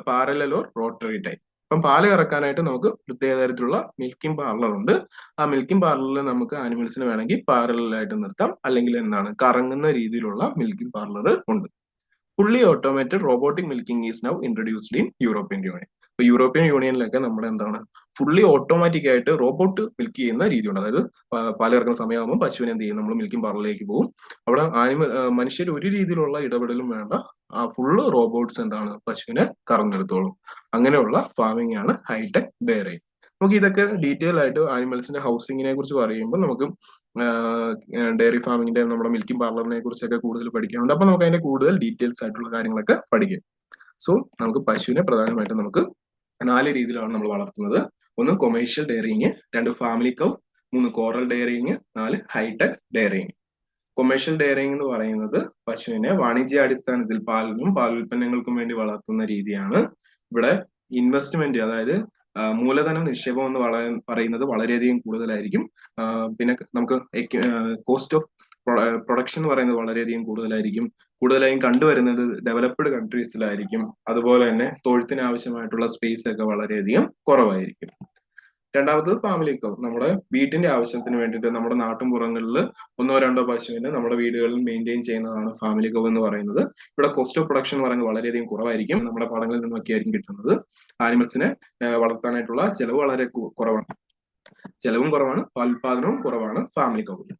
parallel or rotary type. അപ്പം പാല് കറക്കാനായിട്ട് നമുക്ക് പ്രത്യേക തരത്തിലുള്ള മിൽക്കിംഗ് പാർലർ ഉണ്ട്. ആ മിൽക്കിംഗ് പാർലറിൽ നമുക്ക് ആനിമൽസിന് വേണമെങ്കിൽ പാരലൽ ആയിട്ട് നിർത്താം, അല്ലെങ്കിൽ എന്താണ് കറങ്ങുന്ന രീതിയിലുള്ള മിൽക്കിംഗ് പാർലർ ഉണ്ട്. Fully automated robotic milking is now introduced in European union. ഇപ്പൊ യൂറോപ്യൻ യൂണിയനിലൊക്കെ നമ്മുടെ എന്താണ് ഫുള്ളി ഓട്ടോമാറ്റിക് ആയിട്ട് റോബോട്ട് മിൽക്ക് ചെയ്യുന്ന രീതിയുണ്ട്. അതായത് പാല് കറക്കുന്ന സമയമാകുമ്പോൾ പശുവിനെ എന്ത് ചെയ്യും, നമ്മൾ മിൽക്കിംഗ് പാർലറിലേക്ക് പോകും. അവിടെ മനുഷ്യർ ഒരു രീതിയിലുള്ള ഇടപെടലും വേണ്ട, ആ ഫുള്ള് റോബോട്ട്സ് എന്താണ് പശുവിനെ കറന്നെടുത്തോളും. അങ്ങനെയുള്ള ഫാമിംഗ് ആണ് ഹൈടെക് ഡയറി. നമുക്ക് ഇതൊക്കെ ഡീറ്റെയിൽ ആയിട്ട് ആനിമൽസിന്റെ ഹൗസിങ്ങിനെ കുറിച്ച് പറയുമ്പോൾ നമുക്ക് ഡയറി ഫാമിങ്ങിന്റെ നമ്മുടെ മിൽക്കിംഗ് പാർലറിനെ കുറിച്ചൊക്കെ കൂടുതൽ പഠിക്കാനുണ്ട്. അപ്പൊ നമുക്ക് അതിന്റെ കൂടുതൽ ഡീറ്റെയിൽസ് ആയിട്ടുള്ള കാര്യങ്ങളൊക്കെ പഠിക്കാം. സോ നമുക്ക് പശുവിനെ പ്രധാനമായിട്ടും നമുക്ക് 4 രീതിയിലാണ് നമ്മൾ വളർത്തുന്നത്. 1 കൊമേഴ്ഷ്യൽ ഡയറിങ്, 2 ഫാമിലി കൗ, 3 കോറൽ ഡയറിങ്, 4 ഹൈടെക് ഡയറിങ്. കൊമേഴ്ഷ്യൽ ഡയറിങ് എന്ന് പറയുന്നത് പശുവിനെ വാണിജ്യാടിസ്ഥാനത്തിൽ പാലിനും പാലുൽപ്പന്നങ്ങൾക്കും വേണ്ടി വളർത്തുന്ന രീതിയാണ്. ഇവിടെ ഇൻവെസ്റ്റ്മെന്റ്, അതായത് മൂലധന നിക്ഷേപം എന്ന് പറയുന്നത് വളരെയധികം കൂടുതലായിരിക്കും. പിന്നെ നമുക്ക് കോസ്റ്റ് ഓഫ് പ്രൊഡക്ഷൻ എന്ന് പറയുന്നത് വളരെയധികം കൂടുതലായും കണ്ടുവരുന്നത് ഡെവലപ്ഡ് കൺട്രീസിലായിരിക്കും. അതുപോലെ തന്നെ തൊഴുത്തിന് ആവശ്യമായിട്ടുള്ള സ്പേസ് ഒക്കെ വളരെയധികം കുറവായിരിക്കും. രണ്ടാമത്തത് ഫാമിലി കൗ, നമ്മുടെ വീട്ടിന്റെ ആവശ്യത്തിന് വേണ്ടിയിട്ട് നമ്മുടെ നാട്ടിൻപുറങ്ങളിൽ 1-2 പശുവിനെ നമ്മുടെ വീടുകളിൽ മെയിൻറ്റെയിൻ ചെയ്യുന്നതാണ് ഫാമിലി കൗ എന്ന് പറയുന്നത്. ഇവിടെ കോസ്റ്റ് ഓഫ് പ്രൊഡക്ഷൻ എന്ന് പറയുന്നത് വളരെയധികം കുറവായിരിക്കും. നമ്മുടെ പാടങ്ങളിൽ നിന്നൊക്കെ ആയിരിക്കും കിട്ടുന്നത്. ആനിമൽസിനെ വളർത്താനായിട്ടുള്ള ചെലവ് വളരെ കുറവാണ്. ചെലവും കുറവാണ്, പാലുൽപാദനവും കുറവാണ് ഫാമിലി കൗവിൽ.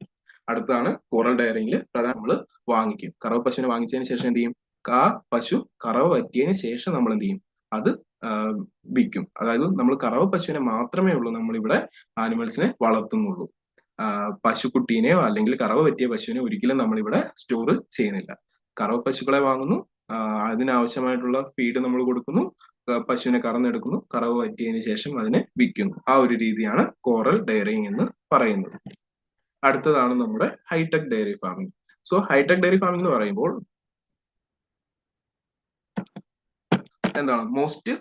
അടുത്താണ് കോറൽ ഡയറിയിൽ പ്രധാനം നമ്മൾ വാങ്ങിക്കും. കറവ പശുവിനെ വാങ്ങിച്ചതിന് ശേഷം എന്ത് ചെയ്യും, ആ പശു കറവ പറ്റിയതിന് ശേഷം നമ്മൾ എന്ത് ചെയ്യും, അത് വിൽക്കും. അതായത് നമ്മൾ കറവ പശുവിനെ മാത്രമേ ഉള്ളൂ നമ്മളിവിടെ ആനിമൽസിനെ വളർത്തുന്നുള്ളൂ. പശുക്കുട്ടീനെയോ അല്ലെങ്കിൽ കറവ പറ്റിയ പശുവിനെ ഒരിക്കലും നമ്മളിവിടെ സ്റ്റോർ ചെയ്യുന്നില്ല. കറവ പശുക്കളെ വാങ്ങുന്നു, അതിനാവശ്യമായിട്ടുള്ള ഫീഡ് നമ്മൾ കൊടുക്കുന്നു, പശുവിനെ കറന്നെടുക്കുന്നു, കറവ പറ്റിയതിന് ശേഷം അതിനെ വിൽക്കുന്നു. ആ ഒരു രീതിയാണ് കോറൽ ഡയറിങ് എന്ന് പറയുന്നത്. അടുത്തതാണ് നമ്മുടെ hitech dairy farming. So hitech dairy farming എന്ന് പറയുമ്പോൾ എന്താണ് മോസ്റ്റ്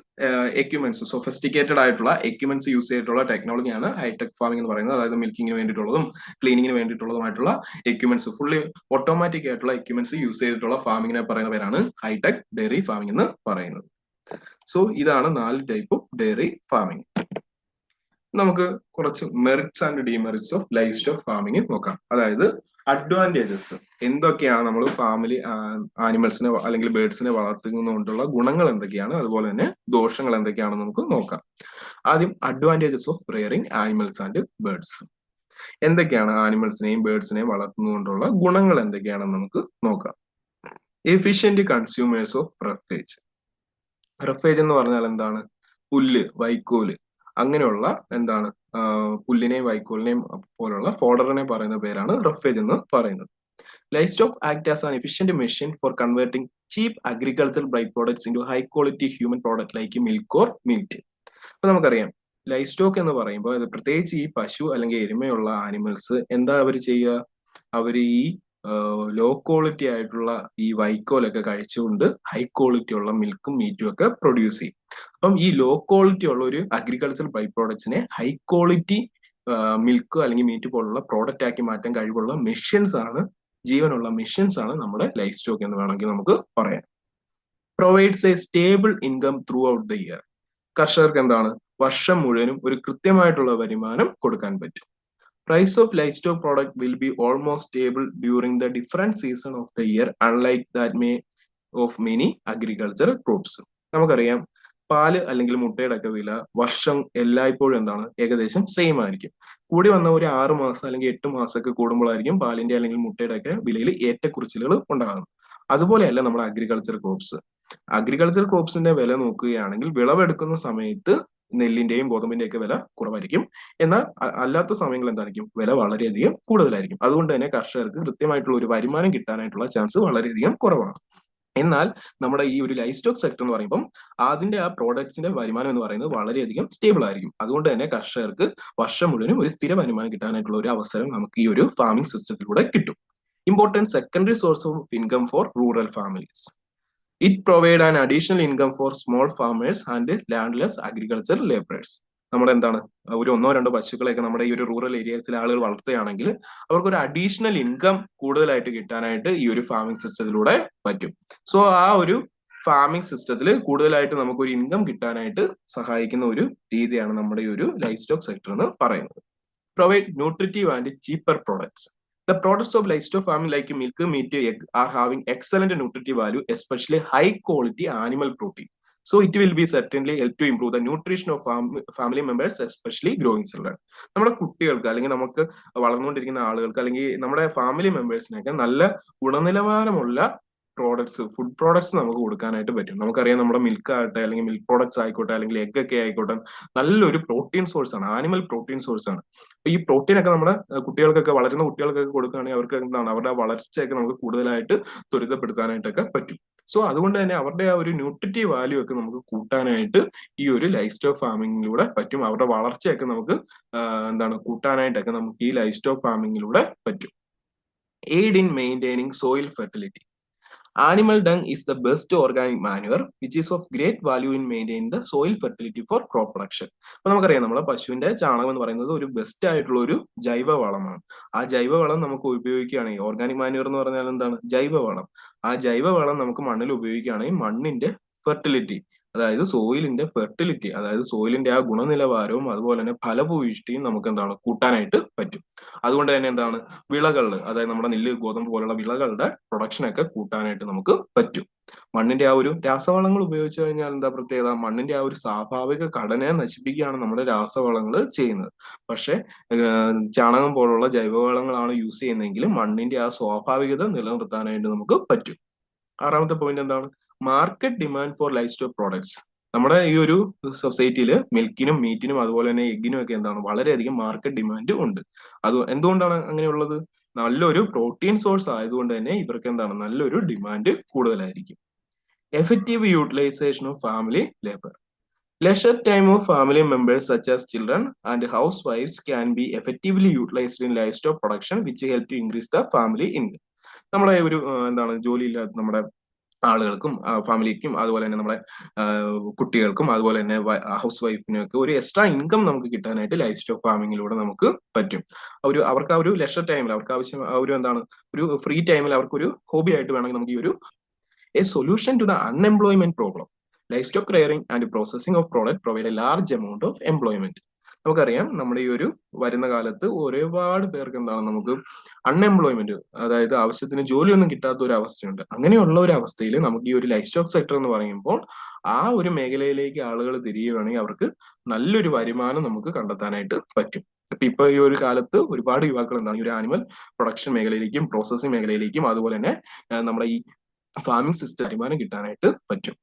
എക്യുപ്മെന്റ്സ്, സൊഫിസ്റ്റിക്കേറ്റഡ് ആയിട്ടുള്ള എക്യുപ്മെന്റ്സ് യൂസ് ചെയ്തിട്ടുള്ള ടെക്നോളജിയാണ് ഹൈടെക് ഫാമിംഗ് എന്ന് പറയുന്നത്. അതായത് മിൽക്കിങ്ങിന് വേണ്ടിയിട്ടുള്ളതും ക്ലീനിങ്ങിന് വേണ്ടിയിട്ടുള്ളതുമായിട്ടുള്ള എക്യുപ്മെന്റ്സ്, ഫുള്ളി ഓട്ടോമാറ്റിക് ആയിട്ടുള്ള എക്യുപ്മെന്റ്സ് യൂസ് ചെയ്തിട്ടുള്ള ഫാമിങ്ങിനെ പറയുന്ന പേരാണ് ഹൈടെക് ഡയറി ഫാമിംഗ് എന്ന് പറയുന്നത്. സോ ഇതാണ് 4 ടൈപ്പ് ഓഫ് ഡയറി ഫാമിംഗ്. നമുക്ക് കുറച്ച് merits and demerits of life stock farming നോക്കാം. അതായത് അഡ്വാൻറ്റേജസ് എന്തൊക്കെയാണ്, നമ്മൾ ഫാമിലി ആനിമൽസിനെ അല്ലെങ്കിൽ ബേർഡ്സിനെ വളർത്തുന്നതുകൊണ്ടുള്ള ഗുണങ്ങൾ എന്തൊക്കെയാണ്, അതുപോലെ തന്നെ ദോഷങ്ങൾ എന്തൊക്കെയാണെന്ന് നമുക്ക് നോക്കാം. ആദ്യം advantages of raring animals and birds. എന്തൊക്കെയാണ് ആനിമൽസിനെയും ബേർഡ്സിനെയും വളർത്തുന്നതുകൊണ്ടുള്ള ഗുണങ്ങൾ എന്തൊക്കെയാണെന്ന് നമുക്ക് നോക്കാം. Efficient consumers of roughage. Roughage എന്ന് പറഞ്ഞാൽ എന്താണ്, പുല്ല്, വൈക്കോല്, അങ്ങനെയുള്ള എന്താണ് പുല്ലിനെയും വൈക്കോലിനെയും പോലുള്ള ഫോഡറിനെ പറയുന്ന പേരാണ് റഫേജ് എന്ന് പറയുന്നത്. Livestock act as an efficient machine for converting cheap agricultural byproducts into high quality human product like milk or meat. അപ്പൊ നമുക്കറിയാം ലൈഫ് സ്റ്റോക്ക് എന്ന് പറയുമ്പോൾ അത് പ്രത്യേകിച്ച് ഈ പശു അല്ലെങ്കിൽ എരുമയുള്ള ആനിമൽസ് എന്താ അവർ ചെയ്യുക? അവർ ഈ ലോ ക്വാളിറ്റി ആയിട്ടുള്ള ഈ വൈക്കോലൊക്കെ കഴിച്ചുകൊണ്ട് ഹൈ ക്വാളിറ്റി ഉള്ള മിൽക്കും മീറ്റും ഒക്കെ പ്രൊഡ്യൂസ് ചെയ്യും. അപ്പം ഈ ലോ ക്വാളിറ്റി ഉള്ള ഒരു അഗ്രികൾച്ചർ ബൈ പ്രോഡക്ട്സിനെ ഹൈ ക്വാളിറ്റി മിൽക്ക് അല്ലെങ്കിൽ മീറ്റ് പോലുള്ള പ്രോഡക്റ്റ് ആക്കി മാറ്റാൻ കഴിവുള്ള മെഷീൻസ് ആണ്, ജീവനുള്ള മെഷീൻസ് ആണ് നമ്മുടെ ലൈഫ് സ്റ്റോക്ക് എന്ന് വേണമെങ്കിൽ നമുക്ക് പറയാം. Provides A stable income through out the year. കർഷകർക്ക് എന്താണ് വർഷം മുഴുവനും ഒരു കൃത്യമായിട്ടുള്ള വരുമാനം കൊടുക്കാൻ പറ്റും. Price of livestock product will be almost stable during the different season of the year, unlike that may of many agricultural crops. നമുക്കറിയാം പാല് അല്ലെങ്കിൽ മുട്ടയുടെ ഒക്കെ വില വർഷം എല്ലായ്പ്പോഴും എന്താണ് ഏകദേശം സെയിം ആയിരിക്കും. കൂടി വന്ന ഒരു 6 മാസം അല്ലെങ്കിൽ 8 മാസമൊക്കെ കൂടുമ്പോഴായിരിക്കും പാലിന്റെ അല്ലെങ്കിൽ മുട്ടയുടെ ഒക്കെ വിലയിൽ ഏറ്റക്കുറച്ചിലുകൾ ഉണ്ടാകുന്നത്. അതുപോലെയല്ല നമ്മുടെ അഗ്രികൾച്ചർ ക്രോപ്സ്. അഗ്രികൾച്ചർ ക്രോപ്സിന്റെ വില നോക്കുകയാണെങ്കിൽ വിളവെടുക്കുന്ന സമയത്ത് നെല്ലിന്റെയും ഗോതമ്പിന്റെയും ഒക്കെ വില കുറവായിരിക്കും. എന്നാൽ അല്ലാത്ത സമയങ്ങൾ എന്തായിരിക്കും വില വളരെയധികം കൂടുതലായിരിക്കും. അതുകൊണ്ട് തന്നെ കർഷകർക്ക് കൃത്യമായിട്ടുള്ള ഒരു വരുമാനം കിട്ടാനായിട്ടുള്ള ചാൻസ് വളരെയധികം കുറവാണ്. എന്നാൽ നമ്മുടെ ഈ ഒരു ലൈഫ് സ്റ്റോക്ക് സെക്ടർ എന്ന് പറയുമ്പോൾ അതിന്റെ ആ പ്രോഡക്ട്സിന്റെ വരുമാനം എന്ന് പറയുന്നത് വളരെയധികം സ്റ്റേബിൾ ആയിരിക്കും. അതുകൊണ്ട് തന്നെ കർഷകർക്ക് വർഷം മുഴുവനും ഒരു സ്ഥിര വരുമാനം കിട്ടാനായിട്ടുള്ള ഒരു അവസരം നമുക്ക് ഈ ഒരു ഫാമിംഗ് സിസ്റ്റത്തിലൂടെ കിട്ടും. Important secondary source of income four rural families. It provide an additional income four small farmers and landless agriculture labourers. നമ്മുടെ എന്താണ് ഒരു 1-2 പശുക്കളെയൊക്കെ നമ്മുടെ ഈ ഒരു റൂറൽ ഏരിയസിലെ ആളുകൾ വളർത്തുകയാണെങ്കിൽ അവർക്ക് ഒരു അഡീഷണൽ ഇൻകം കൂടുതലായിട്ട് കിട്ടാനായിട്ട് ഈ ഒരു ഫാമിംഗ് സിസ്റ്റത്തിലൂടെ പറ്റും. സോ ആ ഒരു ഫാമിംഗ് സിസ്റ്റത്തിൽ കൂടുതലായിട്ട് നമുക്ക് ഒരു ഇൻകം കിട്ടാനായിട്ട് സഹായിക്കുന്ന ഒരു രീതിയാണ് നമ്മുടെ ഈ ഒരു ലൈഫ് സ്റ്റോക്ക് സെക്ടർ എന്ന് പറയുന്നത്. Provide nutritive and cheaper products. The products of livestock farming like milk, meat, egg are having excellent nutritive value, especially high quality animal protein. So it will be certainly help to improve the nutrition of family members, especially growing children. നമ്മുടെ കുട്ടികൾക്ക് അല്ലെങ്കിൽ നമുക്ക് വളർന്നുകൊണ്ടിരിക്കുന്ന ആളുകൾക്ക് അല്ലെങ്കിൽ നമ്മുടെ family മെമ്പേഴ്സിനൊക്കെ നല്ല ഗുണനിലവാരമുള്ള പ്രോഡക്ട്സ്, ഫുഡ് പ്രോഡക്ട്സ് നമുക്ക് കൊടുക്കാനായിട്ട് പറ്റും. നമുക്കറിയാം നമ്മുടെ മിൽക്ക് ആകട്ടെ അല്ലെങ്കിൽ മിൽക്ക് പ്രോഡക്ട്സ് ആയിക്കോട്ടെ അല്ലെങ്കിൽ എഗ് ഒക്കെ ആയിക്കോട്ടെ നല്ലൊരു പ്രോട്ടീൻ സോഴ്സ് ആണ്, ആനിമൽ പ്രോട്ടീൻ സോഴ്സ് ആണ്. അപ്പൊ ഈ പ്രോട്ടീൻ ഒക്കെ നമ്മുടെ കുട്ടികൾക്കൊക്കെ വളരുന്ന കുട്ടികൾക്കൊക്കെ കൊടുക്കുകയാണെങ്കിൽ അവർക്ക് എന്താണ് അവരുടെ വളർച്ചയൊക്കെ നമുക്ക് കൂടുതലായിട്ട് ത്വരിതപ്പെടുത്താനായിട്ടൊക്കെ പറ്റും. സോ അതുകൊണ്ട് തന്നെ അവരുടെ ആ ഒരു ന്യൂട്രിറ്റീവ് വാല്യൂ ഒക്കെ നമുക്ക് കൂട്ടാനായിട്ട് ഈ ഒരു ലൈഫ് സ്റ്റോക്ക് ഫാമിങ്ങിലൂടെ പറ്റും. അവരുടെ വളർച്ചയൊക്കെ നമുക്ക് എന്താണ് കൂട്ടാനായിട്ടൊക്കെ നമുക്ക് ഈ ലൈഫ് സ്റ്റോക്ക് ഫാമിങ്ങിലൂടെ പറ്റും. Aid in maintaining soil fertility. Animal dung is the best organic manure which is of great value in maintaining the soil fertility for crop production. അപ്പൊ നമുക്കറിയാം നമ്മളെ പശുവിന്റെ ചാണകം എന്ന് പറയുന്നത് ഒരു ബെസ്റ്റ് ആയിട്ടുള്ള ഒരു ജൈവവളമാണ്. ആ ജൈവവളം നമുക്ക് ഉപയോഗിക്കുകയാണെങ്കിൽ ഓർഗാനിക് മാന്യൂർ എന്ന് പറഞ്ഞാൽ എന്താണ് ജൈവവളം. ആ ജൈവവളം നമുക്ക് മണ്ണിൽ ഉപയോഗിക്കുകയാണെങ്കിൽ മണ്ണിന്റെ ഫെർട്ടിലിറ്റി അതായത് സോയിലിന്റെ ഫെർട്ടിലിറ്റി അതായത് സോയിലിന്റെ ആ ഗുണനിലവാരവും അതുപോലെ തന്നെ ഫലഭൂയിഷ്ടിയും നമുക്ക് എന്താണ് കൂട്ടാനായിട്ട് പറ്റും. അതുകൊണ്ട് തന്നെ എന്താണ് വിളകളുടെ അതായത് നമ്മുടെ നെല്ല് ഗോതമ്പ് പോലുള്ള വിളകളുടെ പ്രൊഡക്ഷനൊക്കെ കൂട്ടാനായിട്ട് നമുക്ക് പറ്റും. മണ്ണിന്റെ ആ ഒരു രാസവളങ്ങൾ ഉപയോഗിച്ചു കഴിഞ്ഞാൽ എന്താ പ്രത്യേകത? മണ്ണിന്റെ ആ ഒരു സ്വാഭാവിക ഘടനയെ നശിപ്പിക്കുകയാണ് നമ്മുടെ രാസവളങ്ങൾ ചെയ്യുന്നത്. പക്ഷെ ചാണകം പോലുള്ള ജൈവവളങ്ങളാണ് യൂസ് ചെയ്യുന്നതെങ്കിൽ മണ്ണിന്റെ ആ സ്വാഭാവികത നിലനിർത്താനായിട്ട് നമുക്ക് പറ്റും. 6ാമത്തെ പോയിന്റ് എന്താണ്? Market demand for life stock products. നമ്മുടെ ഈ ഒരു സൊസൈറ്റിയിൽ മിൽക്കിനും മീറ്റിനും അതുപോലെ തന്നെ എഗ്ഗിനും ഒക്കെ എന്താണ് വളരെയധികം മാർക്കറ്റ് ഡിമാൻഡ് ഉണ്ട്. അത് എന്തുകൊണ്ടാണ് അങ്ങനെയുള്ളത്? നല്ലൊരു പ്രോട്ടീൻ സോഴ്സ് ആയതുകൊണ്ട് തന്നെ ഇവർക്ക് എന്താണ് നല്ലൊരു ഡിമാൻഡ് കൂടുതലായിരിക്കും. Effective utilisation of family labour. Leisure time of family members such as children and housewives can be effectively utilized in livestock production, which help to increase the family income. നമ്മുടെ ഒരു എന്താണ് ജോലിയില്ലാത്ത നമ്മുടെ ആളുകൾക്കും ഫാമിലിക്കും അതുപോലെ തന്നെ നമ്മുടെ കുട്ടികൾക്കും അതുപോലെ തന്നെ ഹൗസ് വൈഫിനും ഒക്കെ ഒരു എക്സ്ട്രാ ഇൻകം നമുക്ക് കിട്ടാനായിട്ട് ലൈഫ് സ്റ്റോക്ക് ഫാമിങ്ങിലൂടെ നമുക്ക് പറ്റും. അവർക്ക് ആ ഒരു ലെഷർ ടൈമിൽ അവർക്ക് ആവശ്യം ഒരു എന്താണ് ഒരു ഫ്രീ ടൈമിൽ അവർക്കൊരു ഹോബി ആയിട്ട് വേണമെങ്കിൽ നമുക്ക് ഈ ഒരു a solution to the unemployment problem. Life rearing and processing of product provide a large amount of employment. നമുക്കറിയാം നമ്മുടെ ഈ ഒരു വരുന്ന കാലത്ത് ഒരുപാട് പേർക്ക് എന്താണ് നമുക്ക് അൺഎംപ്ലോയ്മെന്റ് അതായത് ആവശ്യത്തിന് ജോലിയൊന്നും കിട്ടാത്ത ഒരു അവസ്ഥയുണ്ട്. അങ്ങനെയുള്ള ഒരു അവസ്ഥയിൽ നമുക്ക് ഈ ഒരു ലൈഫ് സ്റ്റോക്ക് സെക്ടർ എന്ന് പറയുമ്പോൾ ആ ഒരു മേഖലയിലേക്ക് ആളുകൾ തിരിയുകയാണെങ്കിൽ അവർക്ക് നല്ലൊരു വരുമാനം നമുക്ക് കണ്ടെത്താനായിട്ട് പറ്റും. ഇപ്പൊ ഈ ഒരു കാലത്ത് ഒരുപാട് യുവാക്കൾ എന്താണ് ഈ ഒരു ആനിമൽ പ്രൊഡക്ഷൻ മേഖലയിലേക്കും പ്രോസസ്സിംഗ് മേഖലയിലേക്കും അതുപോലെ തന്നെ നമ്മുടെ ഈ ഫാമിംഗ് സിസ്റ്റം വരുമാനം കിട്ടാനായിട്ട് പറ്റും.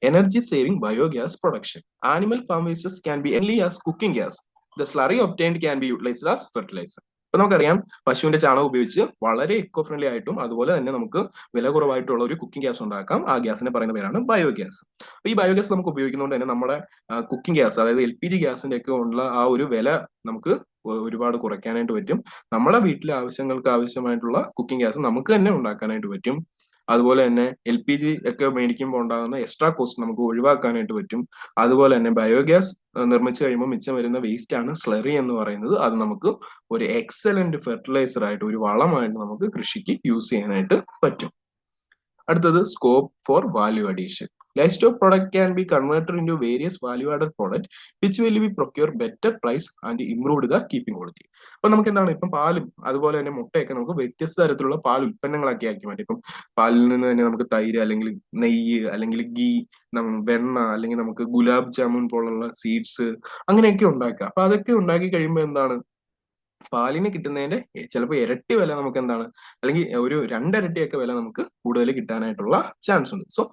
Energy saving biogas production. Animal farm wastes can be only as cooking gas. The slurry obtained can be utilized as fertilizer. ഇപ്പൊ നമുക്കറിയാം പശുവിന്റെ ചാണകം ഉപയോഗിച്ച് വളരെ ഇക്കോ ഫ്രണ്ട്ലി ആയിട്ടും അതുപോലെ തന്നെ നമുക്ക് വില കുറവായിട്ടുള്ള ഒരു കുക്കിംഗ് ഗ്യാസ് ഉണ്ടാക്കാം. ആ ഗ്യാസിനെ പറയുന്ന പേരാണ് ബയോഗ്യാസ്. അപ്പൊ ഈ ബയോഗ്യാസ് നമുക്ക് ഉപയോഗിക്കുന്നതുകൊണ്ട് തന്നെ നമ്മുടെ കുക്കിംഗ് ഗ്യാസ്, അതായത് LPG ഗ്യാസിന്റെ ഒക്കെ ഉള്ള ആ ഒരു വില നമുക്ക് ഒരുപാട് കുറയ്ക്കാനായിട്ട് പറ്റും. നമ്മുടെ വീട്ടിലെ ആവശ്യങ്ങൾക്ക് ആവശ്യമായിട്ടുള്ള കുക്കിംഗ് ഗ്യാസ് നമുക്ക് തന്നെ ഉണ്ടാക്കാനായിട്ട് പറ്റും. അതുപോലെ തന്നെ LPG ഒക്കെ മേടിക്കുമ്പോൾ ഉണ്ടാകുന്ന എക്സ്ട്രാ കോസ്റ്റ് നമുക്ക് ഒഴിവാക്കാനായിട്ട് പറ്റും. അതുപോലെ തന്നെ ബയോഗ്യാസ് നിർമ്മിച്ചു കഴിയുമ്പോൾ മിച്ചം വരുന്ന വേസ്റ്റ് ആണ് സ്ലറി എന്ന് പറയുന്നത്. അത് നമുക്ക് ഒരു എക്സലന്റ് ഫെർട്ടിലൈസർ ആയിട്ട്, ഒരു വളമായിട്ട് നമുക്ക് കൃഷിക്ക് യൂസ് ചെയ്യാനായിട്ട് പറ്റും. അടുത്തത് scope for value addition. Livestock product can be converted into various value added product which will be procure better price and improved the keeping quality. അപ്പൊ നമുക്ക് എന്താണ്, ഇപ്പം പാലും അതുപോലെ തന്നെ മുട്ടയൊക്കെ നമുക്ക് വ്യത്യസ്ത തരത്തിലുള്ള പാൽ ഉൽപ്പന്നങ്ങളാക്കി ആക്കി മാറ്റി. ഇപ്പം പാലിൽ നിന്ന് തന്നെ നമുക്ക് തൈര്, അല്ലെങ്കിൽ നെയ്യ്, അല്ലെങ്കിൽ ഗീ, വെണ്ണ, അല്ലെങ്കിൽ നമുക്ക് ഗുലാബ് ജാമുൻ പോലുള്ള സീഡ്സ്, അങ്ങനെയൊക്കെ ഉണ്ടാക്കാം. അപ്പൊ അതൊക്കെ ഉണ്ടാക്കി കഴിയുമ്പോൾ എന്താണ്, പാലിന് കിട്ടുന്നതിന്റെ ചിലപ്പോൾ ഇരട്ടി വില നമുക്ക് എന്താണ്, അല്ലെങ്കിൽ ഒരു രണ്ടിരട്ടിയൊക്കെ വില നമുക്ക് കൂടുതൽ കിട്ടാനായിട്ടുള്ള ചാൻസ് ഉണ്ട്. സോ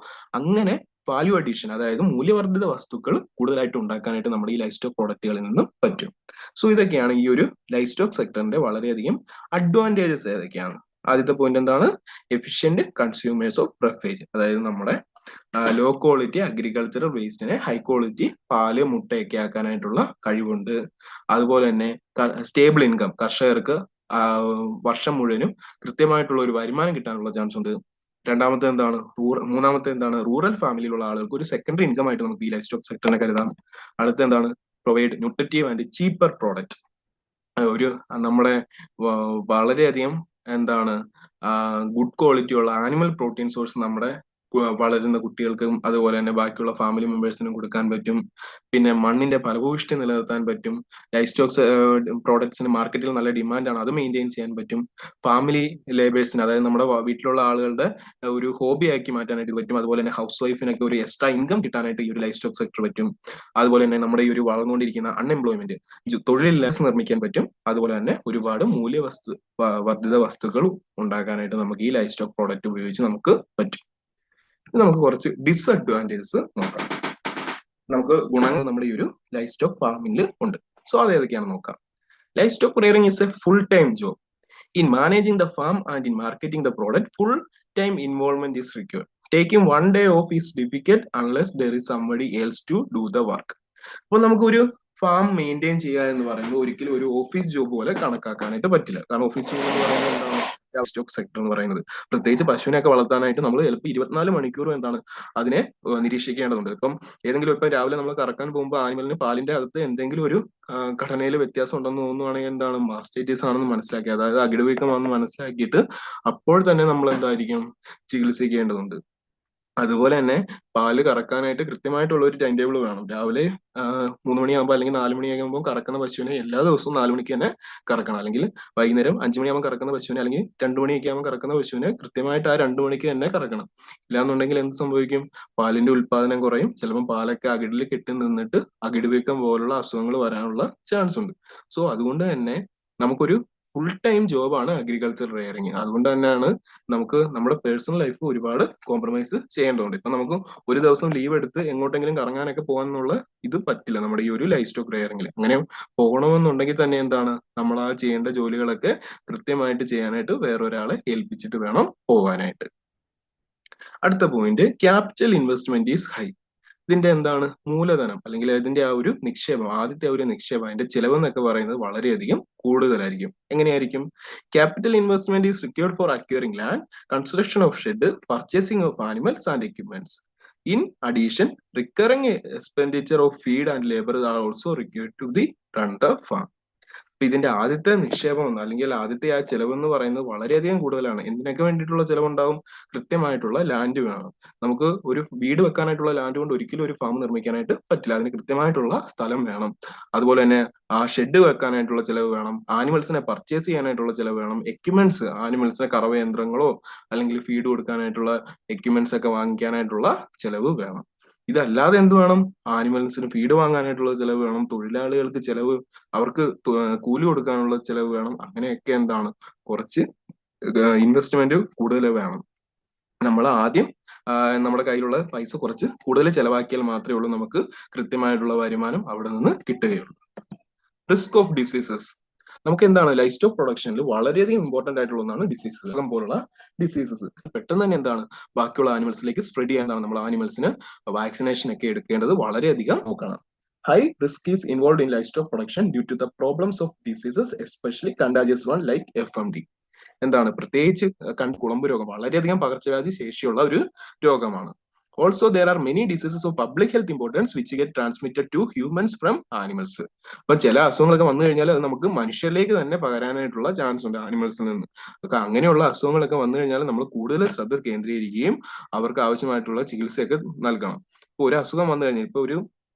അങ്ങനെ വാല്യൂ അഡീഷൻ, അതായത് മൂല്യവർദ്ധിത വസ്തുക്കൾ കൂടുതലായിട്ട് ഉണ്ടാക്കാനായിട്ട് നമ്മുടെ ഈ ലൈഫ് സ്റ്റോക്ക് പ്രോഡക്റ്റുകളിൽ നിന്നും പറ്റും. സോ ഇതൊക്കെയാണ് ഈ ഒരു ലൈഫ് സ്റ്റോക്ക് സെക്ടറിന്റെ വളരെയധികം അഡ്വാൻറ്റേജസ് ഏതൊക്കെയാണ്. ആദ്യത്തെ പോയിന്റ് എന്താണ്, എഫിഷ്യന്റ് കൺസ്യൂമേഴ്സ് ഓഫ് പ്രഫേജ്, അതായത് നമ്മുടെ ലോ ക്വാളിറ്റി അഗ്രികൾച്ചറൽ വേസ്റ്റിനെ ഹൈ ക്വാളിറ്റി പാല്, മുട്ടയൊക്കെ ആക്കാനായിട്ടുള്ള കഴിവുണ്ട്. അതുപോലെ തന്നെ സ്റ്റേബിൾ ഇൻകം, കർഷകർക്ക് വർഷം മുഴുവനും കൃത്യമായിട്ടുള്ള ഒരു വരുമാനം കിട്ടാനുള്ള ചാൻസ് ഉണ്ട്. രണ്ടാമത്തെ എന്താണ്, മൂന്നാമത്തെ എന്താണ്, റൂറൽ ഫാമിലിയിലുള്ള ആളുകൾക്ക് ഒരു സെക്കൻഡറി ഇൻകം ആയിട്ട് നമുക്ക് ഈ ലൈഫ് സ്റ്റോക്ക് സെക്ടറിനെ കരുതാം. അടുത്ത എന്താണ്, provide nutritive and cheaper product. ഒരു നമ്മുടെ വളരെയധികം എന്താണ്, ഗുഡ് ക്വാളിറ്റി ഉള്ള ആനിമൽ പ്രോട്ടീൻ സോഴ്സ് നമ്മുടെ വളരുന്ന കുട്ടികൾക്കും അതുപോലെ തന്നെ ബാക്കിയുള്ള ഫാമിലി മെമ്പേഴ്സിനും കൊടുക്കാൻ പറ്റും. പിന്നെ മണ്ണിന്റെ ഫലഭൂയിഷ്ടി നിലനിർത്താൻ പറ്റും. ലൈഫ് സ്റ്റോക്സ് പ്രോഡക്ട്സിന് മാർക്കറ്റിൽ നല്ല ഡിമാൻഡാണ്, അത് മെയിൻറ്റെയിൻ ചെയ്യാൻ പറ്റും. ഫാമിലി ലേബേഴ്സിന്, അതായത് നമ്മുടെ വീട്ടിലുള്ള ആളുകളുടെ ഒരു ഹോബി ആക്കി മാറ്റാനായിട്ട് പറ്റും. അതുപോലെ തന്നെ ഹൗസ് വൈഫിനൊക്കെ ഒരു എക്സ്ട്രാ ഇൻകം കിട്ടാനായിട്ട് ഈ ഒരു ലൈഫ് സ്റ്റോക്ക് സെക്ടർ പറ്റും. അതുപോലെ തന്നെ നമ്മുടെ ഈ ഒരു വളർന്നുകൊണ്ടിരിക്കുന്ന അൺഎംപ്ലോയ്മെന്റ്, തൊഴിലില്ലായ്മ നിർമ്മിക്കാൻ പറ്റും. അതുപോലെ തന്നെ ഒരുപാട് വർദ്ധിത വസ്തുക്കൾ ഉണ്ടാക്കാനായിട്ട് നമുക്ക് ഈ ലൈഫ് സ്റ്റോക്ക് പ്രോഡക്റ്റ് ഉപയോഗിച്ച് നമുക്ക് പറ്റും. നമുക്ക് കുറച്ച് ഡിസ്അഡ്വാൻറ്റേജസ് നോക്കാം. നമുക്ക് ഗുണങ്ങൾ നമ്മുടെ ഈ ഒരു ലൈഫ് സ്റ്റോക്ക് ഫാമിംഗിൽ ഉണ്ട്. സോ അത് ഏതൊക്കെയാണെന്ന് നോക്കാം. Life stock rearing is a full-time job. In managing the farm and in marketing the product, full-time involvement is required. Taking one day off is difficult unless there is somebody else to do the work. അപ്പോൾ നമുക്കൊരു farm maintain ചെയ്യുക എന്ന് പറയുമ്പോൾ ഒരിക്കലും ഒരു office job പോലെ കണക്കാക്കാനായിട്ട് പറ്റില്ല. കാരണം ഓഫീസ് ജോബ് എന്ന് പറയുന്നത് എന്താണ്, സ്റ്റോക്ക് സെക്ടർ എന്ന് പറയുന്നത്, പ്രത്യേകിച്ച് പശുവിനെയൊക്കെ വളർത്താനായിട്ട് നമ്മൾ ചിലപ്പോൾ 24 മണിക്കൂറും എന്താണ് അതിനെ നിരീക്ഷിക്കേണ്ടതുണ്ട്. ഇപ്പം രാവിലെ നമ്മൾ കറക്കാൻ പോകുമ്പോൾ ആനിമലിന് പാലിന്റെ അകത്ത് എന്തെങ്കിലും ഒരു ഘടനയിൽ വ്യത്യാസം ഉണ്ടെന്ന് തോന്നുവാണെങ്കിൽ എന്താണ്, മാസ്റ്റൈറ്റിസ് ആണെന്ന് മനസ്സിലാക്കി, അതായത് അകിടുവീക്കമാണെന്ന് മനസ്സിലാക്കിയിട്ട് അപ്പോൾ തന്നെ നമ്മൾ എന്തായിരിക്കും, ചികിത്സിക്കേണ്ടതുണ്ട്. അതുപോലെ തന്നെ പാല് കറക്കാനായിട്ട് കൃത്യമായിട്ടുള്ള ഒരു ടൈം ടേബിൾ വേണം. രാവിലെ 3 മണിയാകുമ്പോൾ അല്ലെങ്കിൽ 4 മണിയാകുമ്പോൾ കറക്കുന്ന പശുവിനെ എല്ലാ ദിവസവും 4 മണിക്ക് തന്നെ കറക്കണം. അല്ലെങ്കിൽ വൈകുന്നേരം 5 മണിയാകുമ്പോൾ കറക്കുന്ന പശുവിനെ, അല്ലെങ്കിൽ 2 മണിയൊക്കെ ആകുമ്പോൾ കറക്കുന്ന പശുവിനെ കൃത്യമായിട്ട് ആ 2 മണിക്ക് തന്നെ കറക്കണം. ഇല്ലാന്നുണ്ടെങ്കിൽ എന്ത് സംഭവിക്കും, പാലിന്റെ ഉൽപാദനം കുറയും. ചിലപ്പോൾ പാലൊക്കെ അകിടിൽ കെട്ടി നിന്നിട്ട് അകിടുവീക്കം പോലുള്ള അസുഖങ്ങൾ വരാനുള്ള ചാൻസ് ഉണ്ട്. സോ അതുകൊണ്ട് തന്നെ നമുക്കൊരു ഫുൾ ടൈം ജോബാണ് അഗ്രികൾച്ചർ റെയറിങ്. അതുകൊണ്ട് തന്നെയാണ് നമുക്ക് നമ്മുടെ പേഴ്സണൽ ലൈഫ് ഒരുപാട് കോംപ്രമൈസ് ചെയ്യേണ്ടതുണ്ട്. ഇപ്പൊ നമുക്ക് ഒരു ദിവസം ലീവ് എടുത്ത് എങ്ങോട്ടെങ്കിലും കറങ്ങാനൊക്കെ പോകാനുള്ള ഇത് പറ്റില്ല നമ്മുടെ ഈ ഒരു ലൈഫ് സ്റ്റോക്ക് റെയറിങ്ങിൽ. അങ്ങനെ പോകണമെന്നുണ്ടെങ്കിൽ തന്നെ എന്താണ്, നമ്മൾ ആ ചെയ്യേണ്ട ജോലികളൊക്കെ കൃത്യമായിട്ട് ചെയ്യാനായിട്ട് വേറൊരാളെ ഏൽപ്പിച്ചിട്ട് വേണം പോകാനായിട്ട്. അടുത്ത point, capital investment is high. ഇതിന്റെ എന്താണ്, മൂലധനം അല്ലെങ്കിൽ ഇതിന്റെ ആ ഒരു നിക്ഷേപം, ആദ്യത്തെ ഒരു നിക്ഷേപം, അതിന്റെ ചിലവ് എന്നൊക്കെ പറയുന്നത് വളരെയധികം കൂടുതലായിരിക്കും. എങ്ങനെയായിരിക്കും, capital investment is required for acquiring land, construction of shed, purchasing of animals and equipments. In addition, recurring expenditure of feed and labour are also required to the run the farm. അപ്പൊ ഇതിന്റെ ആദ്യത്തെ നിക്ഷേപം അല്ലെങ്കിൽ ആദ്യത്തെ ആ ചെലവ് എന്ന് പറയുന്നത് വളരെയധികം കൂടുതലാണ്. എന്തിനൊക്കെ വേണ്ടിയിട്ടുള്ള ചെലവുണ്ടാവും, കൃത്യമായിട്ടുള്ള ലാൻഡ് വേണം. നമുക്ക് ഒരു വീട് വെക്കാനായിട്ടുള്ള ലാൻഡ് കൊണ്ട് ഒരിക്കലും ഒരു ഫാം നിർമ്മിക്കാനായിട്ട് പറ്റില്ല, അതിന് കൃത്യമായിട്ടുള്ള സ്ഥലം വേണം. അതുപോലെ തന്നെ ആ ഷെഡ് വെക്കാനായിട്ടുള്ള ചെലവ് വേണം, ആനിമൽസിനെ പർച്ചേസ് ചെയ്യാനായിട്ടുള്ള ചെലവ് വേണം, എക്യുപ്മെന്റ്സ്, ആനിമൽസിനെ കറവയന്ത്രങ്ങളോ അല്ലെങ്കിൽ ഫീഡ് കൊടുക്കാനായിട്ടുള്ള എക്യുപ്മെന്റ്സ് ഒക്കെ വാങ്ങിക്കാനായിട്ടുള്ള ചെലവ് വേണം. ഇതല്ലാതെ എന്ത് വേണം, ആനിമൽസിന് ഫീഡ് വാങ്ങാനായിട്ടുള്ള ചെലവ് വേണം, തൊഴിലാളികൾക്ക് ചെലവ്, അവർക്ക് കൂലി കൊടുക്കാനുള്ള ചെലവ് വേണം. അങ്ങനെയൊക്കെ എന്താണ്, കുറച്ച് ഇൻവെസ്റ്റ്മെന്റ് കൂടുതൽ വേണം. നമ്മൾ ആദ്യം നമ്മുടെ കയ്യിലുള്ള പൈസ കുറച്ച് കൂടുതൽ ചെലവാക്കിയാൽ മാത്രമേ ഉള്ളൂ നമുക്ക് കൃത്യമായിട്ടുള്ള വരുമാനം അവിടെ നിന്ന് കിട്ടുകയുള്ളൂ. Risk of diseases. നമുക്ക് എന്താണ് ലൈഫ് സ്റ്റോക്ക് പ്രൊഡക്ഷനിൽ വളരെയധികം ഇമ്പോർട്ടന്റ് ആയിട്ടുള്ള ഒന്നാണ് ഡിസീസസ് പോലുള്ള ഡിസീസസ്. പെട്ടെന്ന് തന്നെ എന്താണ് ബാക്കിയുള്ള ആനിമൽസിലേക്ക് സ്പ്രെഡ് ചെയ്യാൻ നമ്മൾ ആനിമൽസിന് വാക്സിനേഷൻ ഒക്കെ എടുക്കേണ്ടത് വളരെയധികം നോക്കണം. High risk is involve in livestock production due to the problems of diseases especially contagious one like FMD. എന്താണ് പ്രത്യേകിച്ച് കുളമ്പ് രോഗം വളരെയധികം പകർച്ചവ്യാധി ശേഷിയുള്ള ഒരു രോഗമാണ്. Also there are many diseases of public health importance which get transmitted to humans from animals. അപ്പൊ ചില അസുഖങ്ങളൊക്കെ വന്നു കഴിഞ്ഞാൽ അത് നമുക്ക് മനുഷ്യരിലേക്ക് തന്നെ പകരാനായിട്ടുള്ള ചാൻസ് ഉണ്ട് ആനിമൽസിൽ നിന്ന്. അപ്പൊ അങ്ങനെയുള്ള അസുഖങ്ങളൊക്കെ വന്നു കഴിഞ്ഞാൽ നമ്മൾ കൂടുതൽ ശ്രദ്ധ കേന്ദ്രീകരിക്കുകയും അവർക്ക് ആവശ്യമായിട്ടുള്ള ചികിത്സയൊക്കെ നൽകണം. ഇപ്പൊ ഒരു അസുഖം വന്നു കഴിഞ്ഞാൽ ഇപ്പൊ ഒരു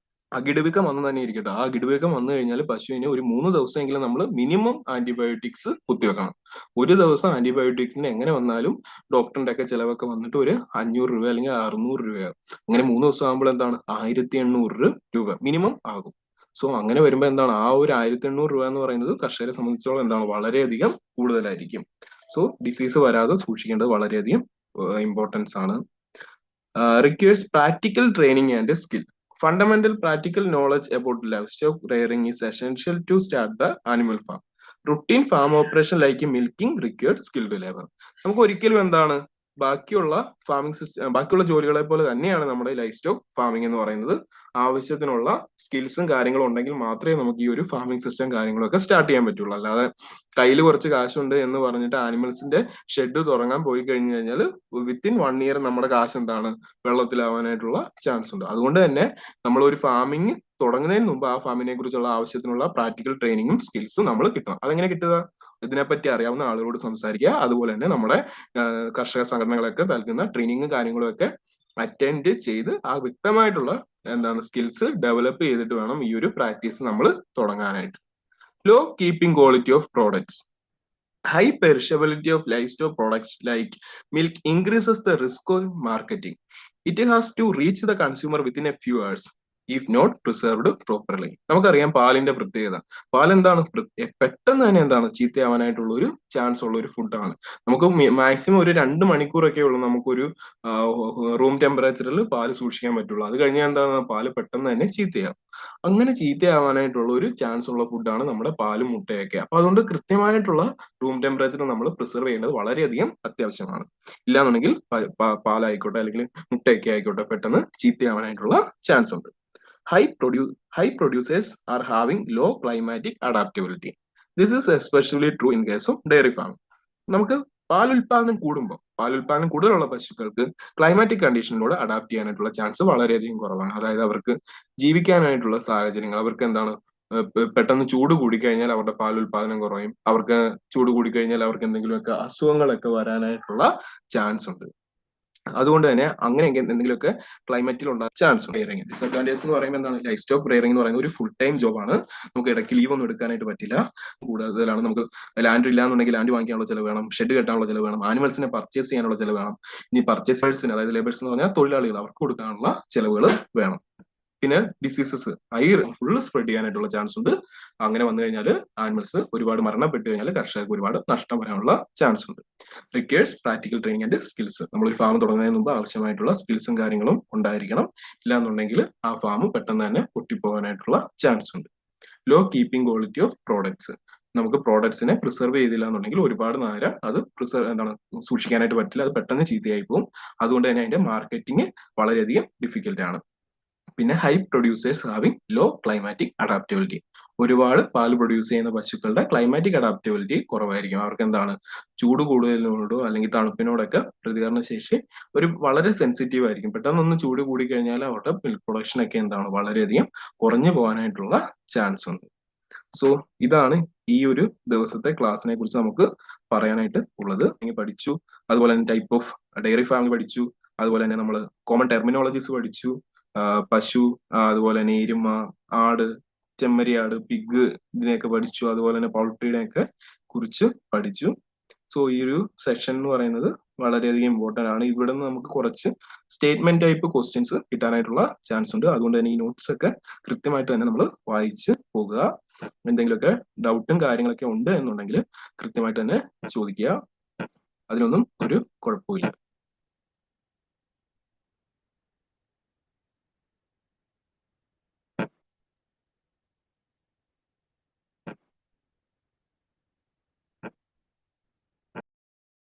അകിടുവീക്കം വന്നു തന്നെ ഇരിക്കട്ടെ, ആ അകിടുവീക്കം വന്നു കഴിഞ്ഞാൽ പശുവിന് ഒരു 3 ദിവസമെങ്കിലും നമ്മൾ മിനിമം ആന്റിബയോട്ടിക്സ് കുത്തിവെക്കണം. ഒരു ദിവസം ആന്റിബയോട്ടിക്സിന് എങ്ങനെ വന്നാലും ഡോക്ടറിന്റെ ഒക്കെ ചിലവൊക്കെ വന്നിട്ട് ഒരു 500 രൂപ അല്ലെങ്കിൽ 600 രൂപയാകും. അങ്ങനെ 3 ദിവസം ആകുമ്പോൾ എന്താണ് 1800 രൂപ മിനിമം ആകും. സോ അങ്ങനെ വരുമ്പോൾ എന്താണ് ആ ഒരു 1800 രൂപ എന്ന് പറയുന്നത് കർഷകരെ സംബന്ധിച്ചോളം എന്താണ് വളരെയധികം കൂടുതലായിരിക്കും. സോ ഡിസീസ് വരാതെ സൂക്ഷിക്കേണ്ടത് വളരെയധികം ഇമ്പോർട്ടൻസ് ആണ്. Requires practical training and skill. Fundamental practical knowledge about livestock rearing is essential to start the animal farm. Routine farm operation like milking required skilled labor. നമുക്ക് ഒരിക്കലും എന്താണ് ബാക്കിയുള്ള ഫാമിംഗ് സിസ്റ്റം ബാക്കിയുള്ള ജോലികളെ പോലെ തന്നെയാണ് നമ്മുടെ ലൈഫ് സ്റ്റോക്ക് ഫാമിംഗ് എന്ന് പറയുന്നത്. ആവശ്യത്തിനുള്ള സ്കിൽസും കാര്യങ്ങളും ഉണ്ടെങ്കിൽ മാത്രമേ നമുക്ക് ഈ ഒരു ഫാമിംഗ് സിസ്റ്റം കാര്യങ്ങളൊക്കെ സ്റ്റാർട്ട് ചെയ്യാൻ പറ്റുള്ളൂ. അല്ലാതെ കയ്യിൽ കുറച്ച് കാശുണ്ട് എന്ന് പറഞ്ഞിട്ട് ആനിമൽസിന്റെ ഷെഡ് തുടങ്ങാൻ പോയി കഴിഞ്ഞു കഴിഞ്ഞാൽ വിത്തിൻ 1 ഇയർ നമ്മുടെ കാശ് എന്താണ് വെള്ളത്തിലാവാനായിട്ടുള്ള ചാൻസ് ഉണ്ട്. അതുകൊണ്ട് തന്നെ നമ്മൾ ഒരു ഫാമിംഗ് തുടങ്ങുന്നതിന് മുമ്പ് ആ ഫാമിനെ കുറിച്ചുള്ള ആവശ്യത്തിനുള്ള പ്രാക്ടിക്കൽ ട്രെയിനിങ്ങും സ്കിൽസും നമ്മൾ കിട്ടണം. അതെങ്ങനെ കിട്ടുക? ഇതിനെപ്പറ്റി അറിയാവുന്ന ആളുകളോട് സംസാരിക്കുക. അതുപോലെ തന്നെ നമ്മുടെ കർഷക സംഘടനകളൊക്കെ നൽകുന്ന ട്രെയിനിങ്ങും കാര്യങ്ങളും ഒക്കെ അറ്റൻഡ് ചെയ്ത് ആ വ്യക്തമായിട്ടുള്ള എന്താണ് സ്കിൽസ് ഡെവലപ്പ് ചെയ്തിട്ട് വേണം ഈ ഒരു പ്രാക്ടീസ് നമ്മൾ തുടങ്ങാനായിട്ട്. Low keeping quality of products. High perishability of livestock products like milk increases the risk of marketing. It has to reach the consumer within a few hours if not preserved properly. നമുക്കറിയാം പാലിന്റെ പ്രത്യേകത. പാൽ എന്താണ് പെട്ടെന്ന് തന്നെ എന്താണ് ചീത്തയാവാനായിട്ടുള്ള ഒരു chance ഉള്ള ഒരു ഫുഡാണ്. നമുക്ക് മാക്സിമം ഒരു 2 മണിക്കൂറൊക്കെ ഉള്ളൂ നമുക്കൊരു റൂം ടെമ്പറേച്ചറിൽ പാല് സൂക്ഷിക്കാൻ പറ്റുള്ളൂ. അത് കഴിഞ്ഞാൽ എന്താണ് പാല് പെട്ടെന്ന് തന്നെ ചീത്തയാവും. അങ്ങനെ ചീത്തയാവാനായിട്ടുള്ള ഒരു ചാൻസ് ഉള്ള ഫുഡാണ് നമ്മുടെ പാലും മുട്ടയൊക്കെ. അപ്പൊ അതുകൊണ്ട് കൃത്യമായിട്ടുള്ള റൂം ടെമ്പറേച്ചർ നമ്മൾ പ്രിസർവ് ചെയ്യേണ്ടത് വളരെയധികം അത്യാവശ്യമാണ്. ഇല്ലാന്നുണ്ടെങ്കിൽ പാലായിക്കോട്ടെ അല്ലെങ്കിൽ മുട്ടയൊക്കെ ആയിക്കോട്ടെ പെട്ടെന്ന് ചീത്തയാവാനായിട്ടുള്ള ചാൻസ് ഉണ്ട്. High producers are having low climatic adaptability. This is especially true in case of dairy farming. നമുക്ക് പാലുൽപാദനം കൂടുതലുള്ള പശുക്കൾക്ക് ക്ലൈമാറ്റിക് കണ്ടീഷനിലൂടെ അഡാപ്റ്റ് ചെയ്യാനായിട്ടുള്ള ചാൻസ് വളരെയധികം കുറവാണ്. അതായത് അവർക്ക് ജീവിക്കാനായിട്ടുള്ള സാഹചര്യങ്ങൾ അവർക്ക് എന്താണ് പെട്ടെന്ന് ചൂട് കൂടിക്കഴിഞ്ഞാൽ അവരുടെ പാലുൽപാദനം കുറയും. അവർക്ക് ചൂട് കൂടിക്കഴിഞ്ഞാൽ അവർക്ക് എന്തെങ്കിലുമൊക്കെ അസുഖങ്ങളൊക്കെ വരാനായിട്ടുള്ള ചാൻസ് ഉണ്ട്. അതുകൊണ്ട് തന്നെ അങ്ങനെ എന്തെങ്കിലുമൊക്കെ ക്ലൈമറ്റിൽ ഉണ്ടാകാൻ ചാൻസ് ഉണ്ട്. റെയറിംഗ് ഡിസഡ്വാൻറ്റേജ് എന്ന് പറയുമ്പോൾ എന്താണ് ലൈഫ് സ്റ്റോക്ക് റെയറിംഗ് എന്ന് പറയുന്നത് ഒരു ഫുൾ ടൈം ജോബാണ്. നമുക്ക് ഇടയ്ക്ക് ലീവ് ഒന്നും എടുക്കാനായിട്ട് പറ്റില്ല. കൂടുതലാണ് നമുക്ക് ലാൻഡ് ഇല്ലാന്നുണ്ടെങ്കിൽ ലാൻഡ് വാങ്ങിക്കാനുള്ള ചിലവ് വേണം, ഷെഡ് കെട്ടാനുള്ള ചിലവ് വേണം, ആനിമൽസിനെ പർച്ചേസ് ചെയ്യാനുള്ള ചിലവ് വേണം. ഇനി പർച്ചേസേഴ്സിന് അതായത് ലേബേഴ്സ് എന്ന് പറഞ്ഞാൽ തൊഴിലാളികൾ അവർക്ക് കൊടുക്കാനുള്ള ചിലവുകൾ വേണം. പിന്നെ ഡിസീസസ് ഫുള്ള് സ്പ്രെഡ് ചെയ്യാനായിട്ടുള്ള ചാൻസ് ഉണ്ട്. അങ്ങനെ വന്നു കഴിഞ്ഞാൽ ആനിമൽസ് ഒരുപാട് മരണപ്പെട്ട് കഴിഞ്ഞാൽ കർഷകർക്ക് ഒരുപാട് നഷ്ടം വരാനുള്ള ചാൻസ് ഉണ്ട്. Requires practical training and skills. നമ്മൾ ഒരു ഫാം തുടങ്ങുന്നതിന് മുമ്പ് ആവശ്യമായിട്ടുള്ള സ്കിൽസും കാര്യങ്ങളും ഉണ്ടായിരിക്കണം. ഇല്ലാന്നുണ്ടെങ്കിൽ ആ ഫാം പെട്ടെന്ന് തന്നെ പൊട്ടിപ്പോകാനായിട്ടുള്ള ചാൻസ് ഉണ്ട്. Low keeping quality of products. നമുക്ക് പ്രോഡക്ട്സിനെ പ്രിസർവ് ചെയ്തില്ല എന്നുണ്ടെങ്കിൽ ഒരുപാട് നേരം അത് സൂക്ഷിക്കാനായിട്ട് പറ്റില്ല. അത് പെട്ടെന്ന് ചീത്തയായി പോകും. അതുകൊണ്ട് തന്നെ അതിന്റെ മാർക്കറ്റിംഗ് വളരെയധികം ഡിഫിക്കൽട്ട് ആണ്. പിന്നെ high producers having low climatic adaptability. ഒരുപാട് പാൽ പ്രൊഡ്യൂസ് ചെയ്യുന്ന പശുക്കളുടെ ക്ലൈമാറ്റിക് അഡാപ്റ്റബിലിറ്റി കുറവായിരിക്കും. അവർക്ക് എന്താണ് ചൂട് കൂടുതലിനോടോ അല്ലെങ്കിൽ തണുപ്പിനോടൊക്കെ പ്രതികരണ ശേഷി വളരെ സെൻസിറ്റീവ് ആയിരിക്കും. പെട്ടെന്നൊന്ന് ചൂട് കൂടി കഴിഞ്ഞാൽ അവരുടെ മിൽക്ക് പ്രൊഡക്ഷൻ ഒക്കെ എന്താണ് വളരെയധികം കുറഞ്ഞു പോകാനായിട്ടുള്ള ചാൻസ് ഉണ്ട്. സോ ഇതാണ് ഈ ഒരു ദിവസത്തെ ക്ലാസ്സിനെ കുറിച്ച് നമുക്ക് പറയാനായിട്ട് ഉള്ളത്. പഠിച്ചു, അതുപോലെ തന്നെ ടൈപ്പ് ഓഫ് ഡയറി ഫാമിംഗ് പഠിച്ചു, അതുപോലെ തന്നെ നമ്മൾ കോമൺ ടെർമിനോളജീസ് പഠിച്ചു. പശു, അതുപോലെ തന്നെ എരുമ, ആട്, ചെമ്മരിയാട്, പിഗ് ഇതിനെയൊക്കെ പഠിച്ചു. അതുപോലെ തന്നെ പൗൾട്രിയുടെ ഒക്കെ കുറിച്ച് പഠിച്ചു. സോ ഈ ഒരു സെഷൻ എന്ന് പറയുന്നത് വളരെയധികം ഇമ്പോർട്ടന്റ് ആണ്. ഇവിടെ നിന്ന് നമുക്ക് കുറച്ച് സ്റ്റേറ്റ്മെന്റ് ടൈപ്പ് ക്വസ്റ്റ്യൻസ് കിട്ടാനായിട്ടുള്ള ചാൻസ് ഉണ്ട്. അതുകൊണ്ട് തന്നെ ഈ നോട്ട്സ് ഒക്കെ കൃത്യമായിട്ട് തന്നെ നമ്മൾ വായിച്ച് പോകുക. എന്തെങ്കിലുമൊക്കെ ഡൗട്ടും കാര്യങ്ങളൊക്കെ ഉണ്ട് എന്നുണ്ടെങ്കിൽ കൃത്യമായിട്ട് തന്നെ ചോദിക്കുക. അതിനൊന്നും ഒരു കുഴപ്പമില്ല.